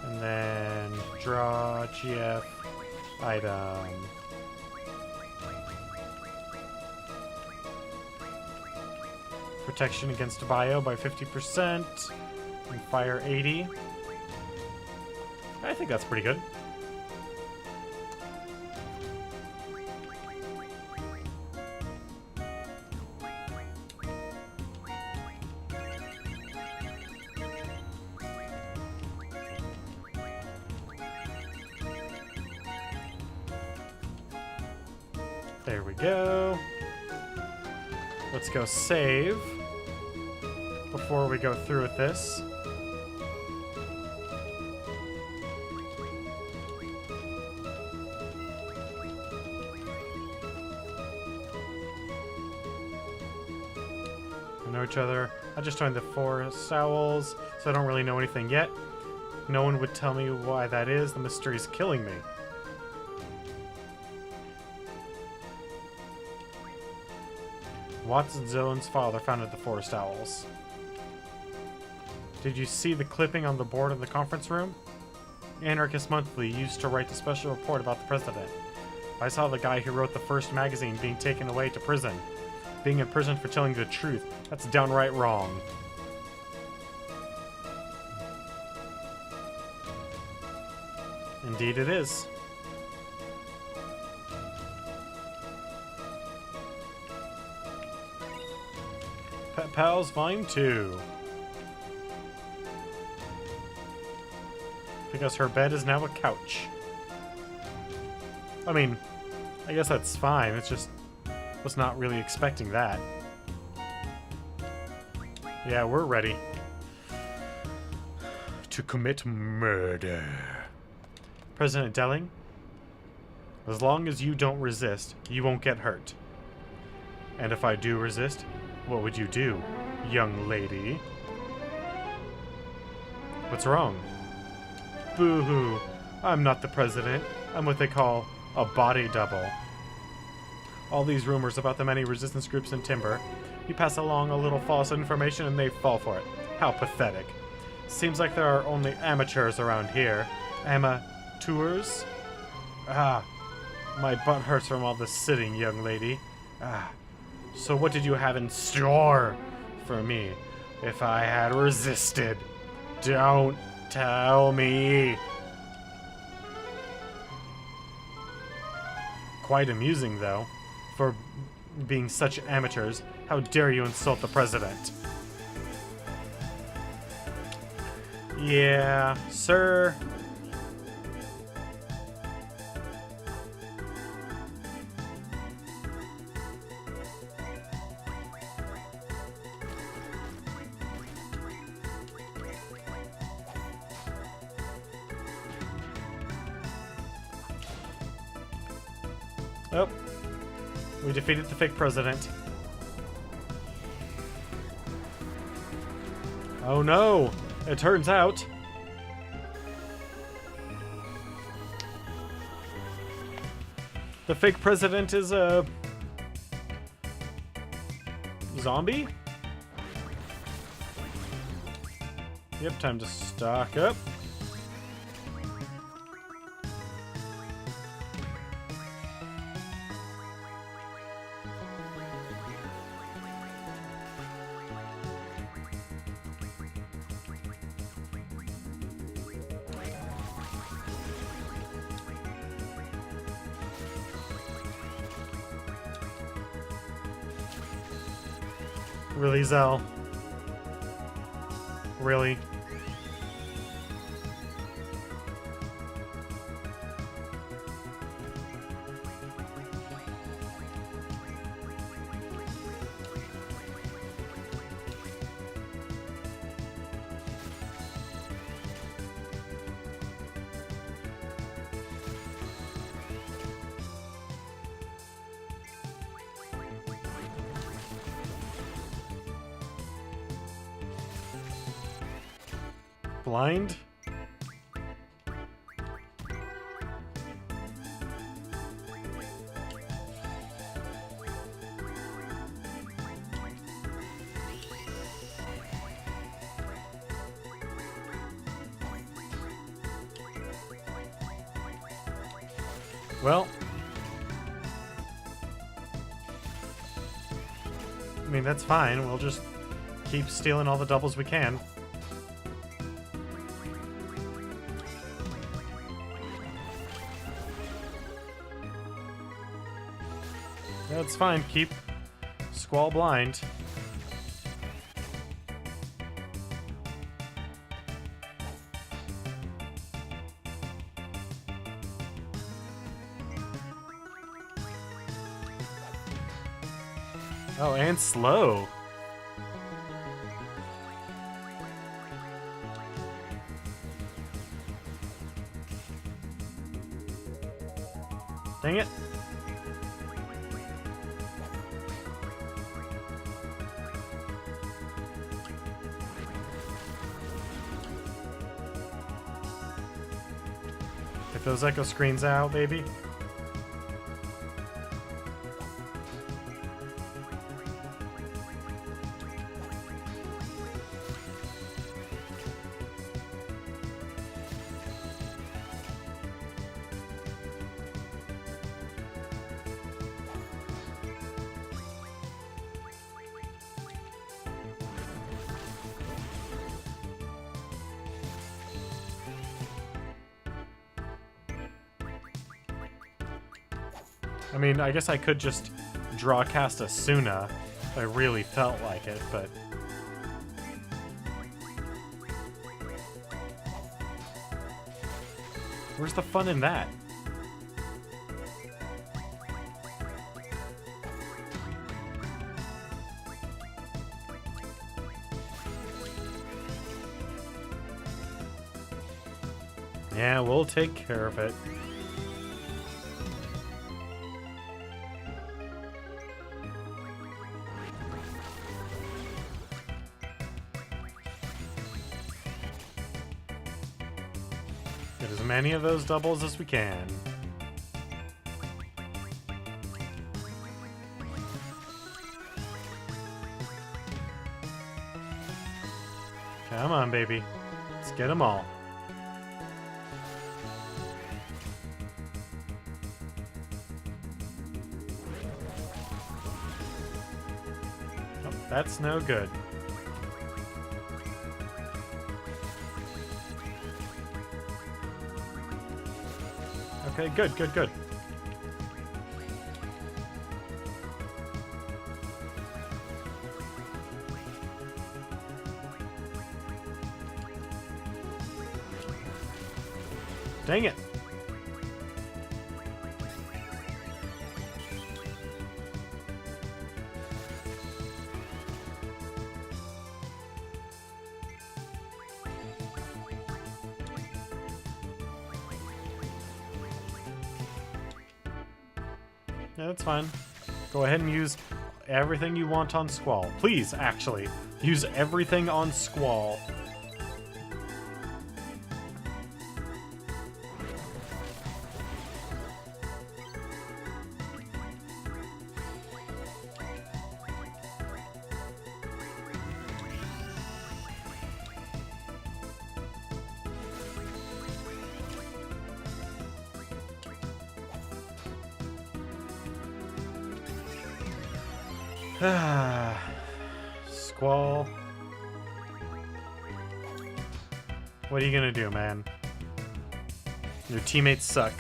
And then draw GF item. Protection against bio by 50%. And fire 80. I think that's pretty good. There we go. Let's go save before we go through with this. Know each other. I just joined the Forest Owls, so I don't really know anything yet. No one would tell me why that is. The mystery's killing me. Watson Zone's father founded the Forest Owls. Did you see the clipping on the board in the conference room? Anarchist Monthly used to write a special report about the president. I saw the guy who wrote the first magazine being taken away to prison. Being in prison for telling the truth. That's downright wrong. Indeed it is. Pet Pals Volume 2. Because her bed is now a couch. I mean, I guess that's fine. It's just... was not really expecting that. Yeah, we're ready to commit murder. President Delling, as long as you don't resist, you won't get hurt. And if I do resist, what would you do, young lady? What's wrong? Boo-hoo. I'm not the president. I'm what they call a body double. All these rumors about the many resistance groups in Timber. You pass along a little false information and they fall for it. How pathetic. Seems like there are only amateurs around here. Amateurs? Ah, my butt hurts from all this sitting, young lady. Ah, so what did you have in store for me if I had resisted? Don't tell me. Quite amusing, though, for being such amateurs. How dare you insult the president? Yeah, sir. Oh, we defeated the fake president. Oh no! It turns out the fake president is a zombie? Yep, time to stock up. Really, Zell? Really? Blind? Well, I mean, that's fine. We'll just keep stealing all the doubles we can. That's fine. Keep Squall blind. Oh, and slow. Dang it. Get those echo screens out, baby. I mean, I guess I could just draw cast a Suna if I really felt like it, but... Where's the fun in that? Yeah, we'll take care of it. Get as many of those doubles as we can. Come on, baby. Let's get them all. That's no good. Okay, good, good, good. Dang it. Yeah, that's fine. Go ahead and use everything you want on Squall. Please, actually, use everything on Squall. Squall. What are you gonna do, man? Your teammates suck.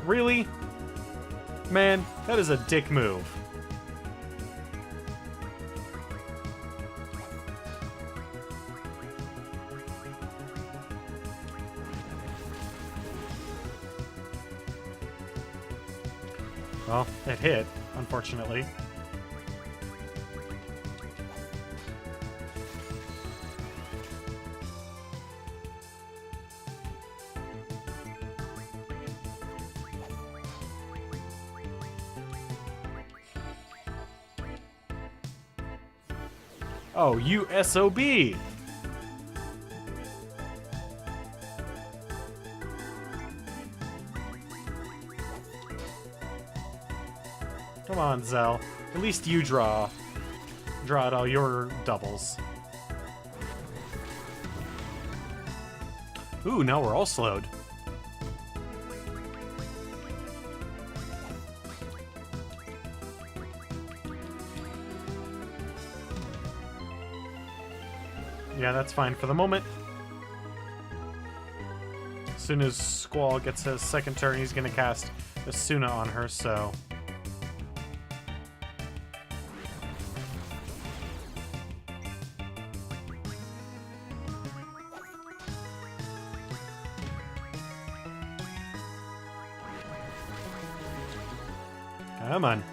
Really? Man, that is a dick move. Well, it hit, unfortunately. Oh, you SOB! Come on, Zell. At least you draw out all your doubles. Ooh, now we're all slowed. Yeah, that's fine for the moment. As soon as Squall gets his second turn, he's gonna cast Asuna on her, so... Come on.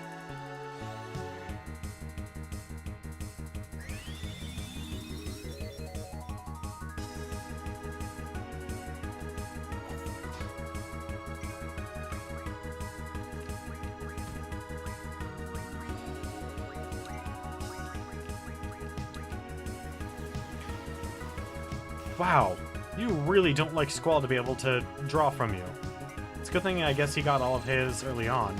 Wow, you really don't like Squall to be able to draw from you. It's a good thing I guess he got all of his early on.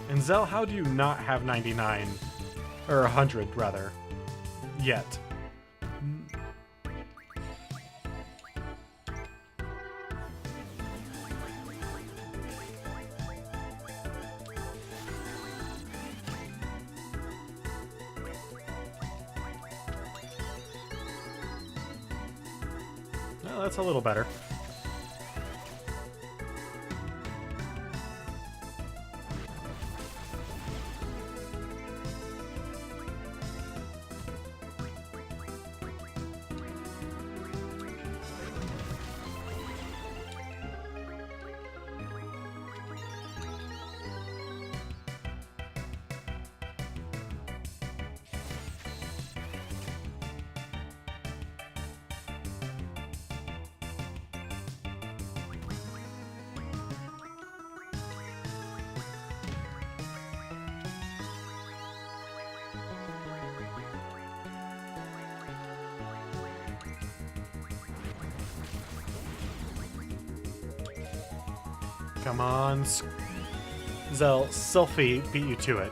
And Zell, how do you not have 99? Or 100, rather. Yet. Well, that's a little better. Come on. Zell, Sylphie beat you to it.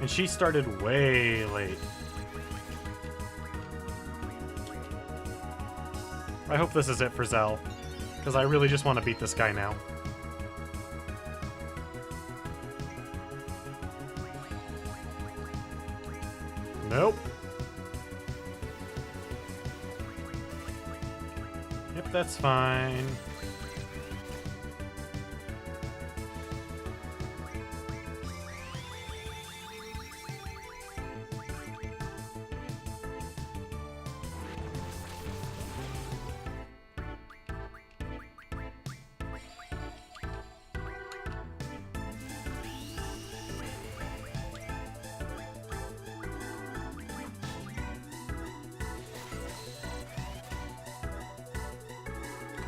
And she started way late. I hope this is it for Zell, because I really just want to beat this guy now. Nope. Yep, that's fine.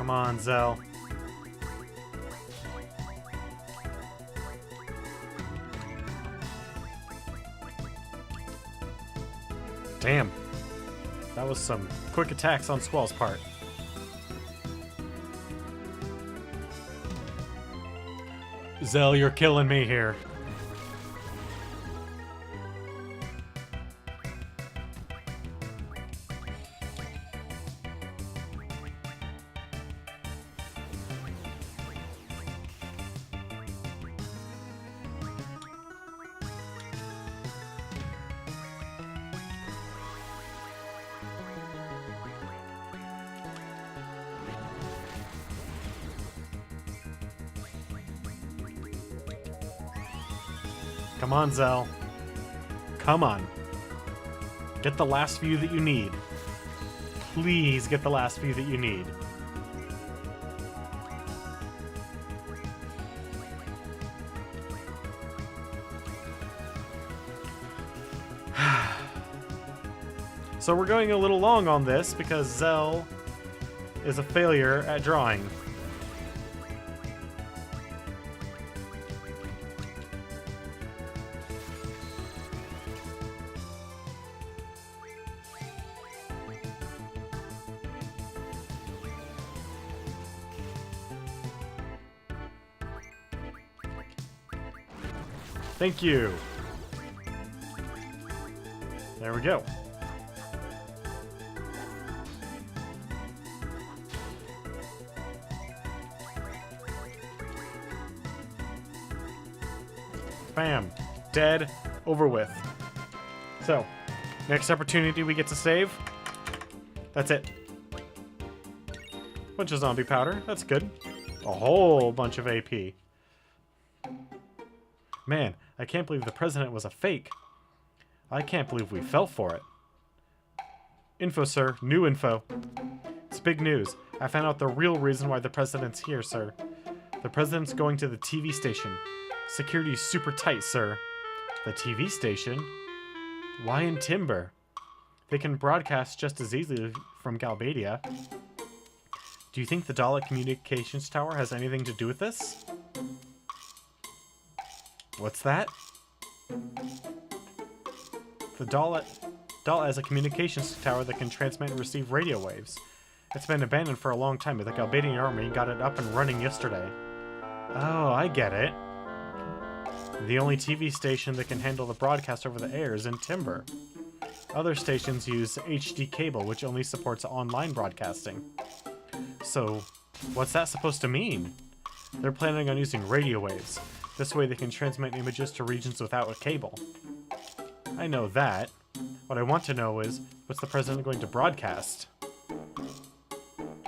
Come on, Zell. Damn. That was some quick attacks on Squall's part. Zell, you're killing me here. Come on, Zell. Come on. Get the last view that you need. Please get the last view that you need. So we're going a little long on this because Zell is a failure at drawing. Thank you. There we go. Bam. Dead. Over with. So, next opportunity we get to save. That's it. Bunch of zombie powder. That's good. A whole bunch of AP. Man, I can't believe the president was a fake. I can't believe we fell for it. Info, sir. New info. It's big news. I found out the real reason why the president's here, sir. The president's going to the TV station. Security's super tight, sir. The TV station? Why in Timber? They can broadcast just as easily from Galbadia. Do you think the Dalek Communications Tower has anything to do with this? What's that? The Dalek has a communications tower that can transmit and receive radio waves. It's been abandoned for a long time, but the Galbadian army got it up and running yesterday. Oh, I get it. The only TV station that can handle the broadcast over the air is in Timber. Other stations use HD cable, which only supports online broadcasting. So, what's that supposed to mean? They're planning on using radio waves. This way they can transmit images to regions without a cable. I know that. What I want to know is, what's the president going to broadcast?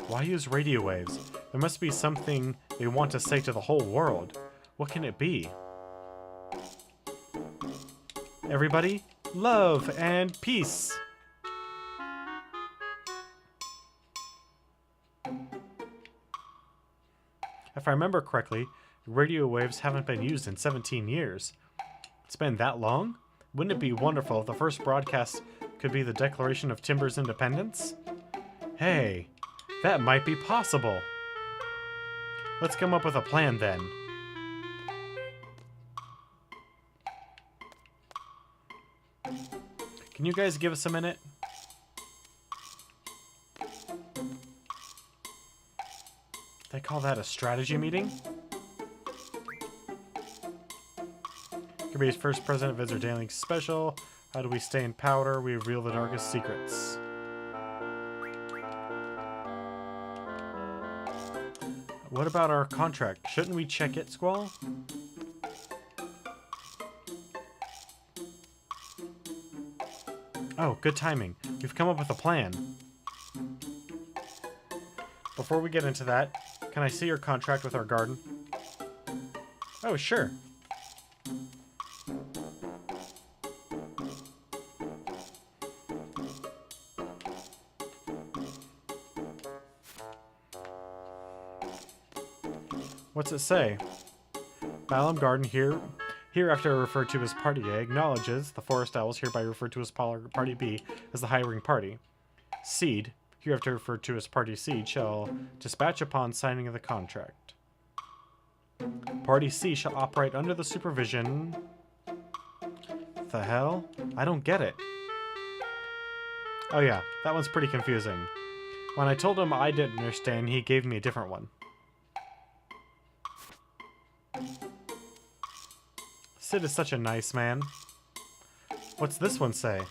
Why use radio waves? There must be something they want to say to the whole world. What can it be? Everybody, love and peace! If I remember correctly, radio waves haven't been used in 17 years. It's been that long? Wouldn't it be wonderful if the first broadcast could be the Declaration of Timber's independence? Hey, that might be possible. Let's come up with a plan then. Can you guys give us a minute? They call that a strategy meeting? Kirby's first president visits our daily special. How do we stay in powder? We reveal the darkest secrets. What about our contract? Shouldn't we check it, Squall? Oh, good timing. We've come up with a plan. Before we get into that, can I see your contract with our garden? Oh, sure. What's it say? Balam Garden hereafter referred to as Party A, acknowledges the Forest Owls, hereby referred to as Party B, as the hiring party. Seed, hereafter referred to as Party C, shall dispatch upon signing of the contract. Party C shall operate under the supervision... The hell? I don't get it. Oh yeah, that one's pretty confusing. When I told him I didn't understand, he gave me a different one. Sid is such a nice man. What's this one say?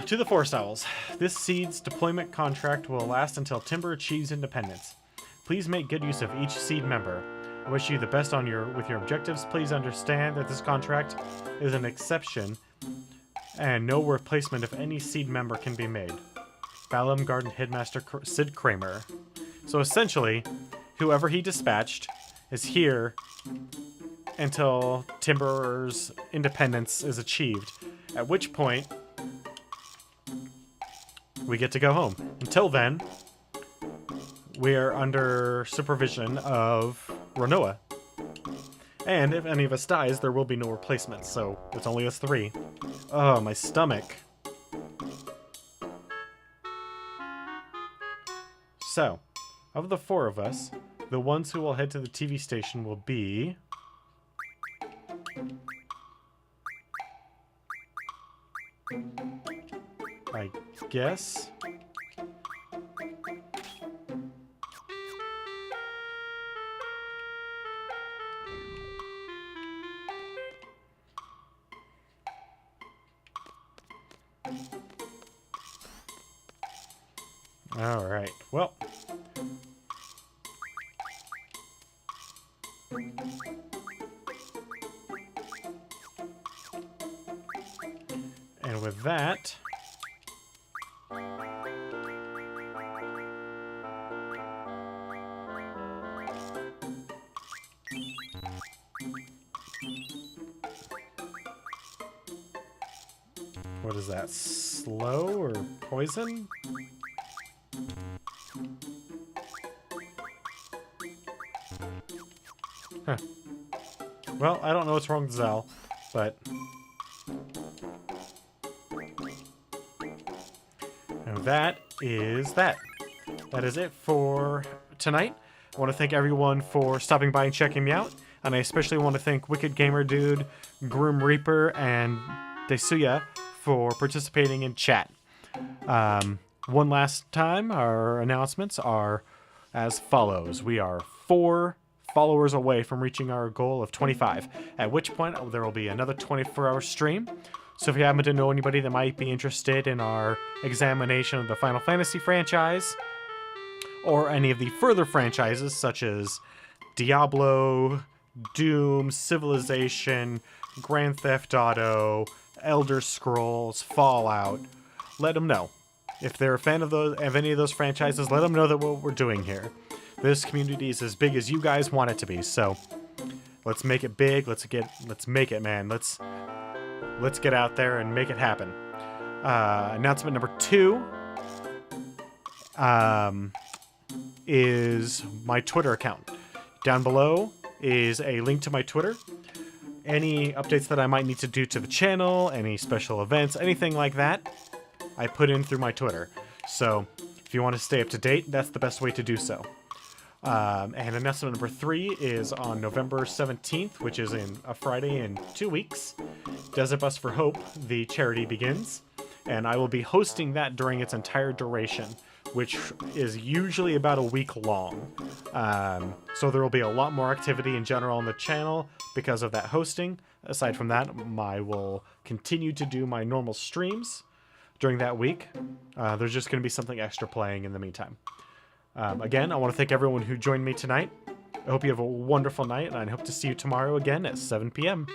To the Forest Owls, this seed's deployment contract will last until Timber achieves independence. Please make good use of each seed member. I wish you the best with your objectives. Please understand that this contract is an exception and no replacement of any seed member can be made. Balam Garden Headmaster Sid Kramer. So essentially, whoever he dispatched is here until Timber's independence is achieved, at which point we get to go home. Until then, we're under supervision of Renoa. And if any of us dies, there will be no replacements, so it's only us three. Oh, my stomach. So, of the four of us, the ones who will head to the TV station will be... I guess... Alright, well... And with that... What is that? Slow or poison? Huh. Well, I don't know what's wrong with Zal, but... And that is that. That is it for tonight. I want to thank everyone for stopping by and checking me out, and I especially want to thank Wicked Gamer Dude, Grim Reaper, and Desuya for participating in chat. One last time, our announcements are as follows. We are 4 followers away from reaching our goal of 25, at which point there will be another 24-hour stream. So if you happen to know anybody that might be interested in our examination of the Final Fantasy franchise, or any of the further franchises such as Diablo, Doom, Civilization, Grand Theft Auto, Elder Scrolls, Fallout, let them know. If they're a fan of any of those franchises, let them know that what we're doing here. This community is as big as you guys want it to be, so let's make it big. Let's make it, man. Let's get out there and make it happen. Announcement number 2 is my Twitter account. Down below is a link to my Twitter. Any updates that I might need to do to the channel, any special events, anything like that, I put in through my Twitter. So if you want to stay up to date, that's the best way to do so. And announcement number 3 is on November 17th, which is a Friday in 2 weeks. Desert Bus for Hope, the charity begins. and I will be hosting that during its entire duration, which is usually about a week long. So there will be a lot more activity in general on the channel because of that hosting. Aside from that, I will continue to do my normal streams during that week. There's just going to be something extra playing in the meantime. Again, I want to thank everyone who joined me tonight. I hope you have a wonderful night, and I hope to see you tomorrow again at 7 p.m.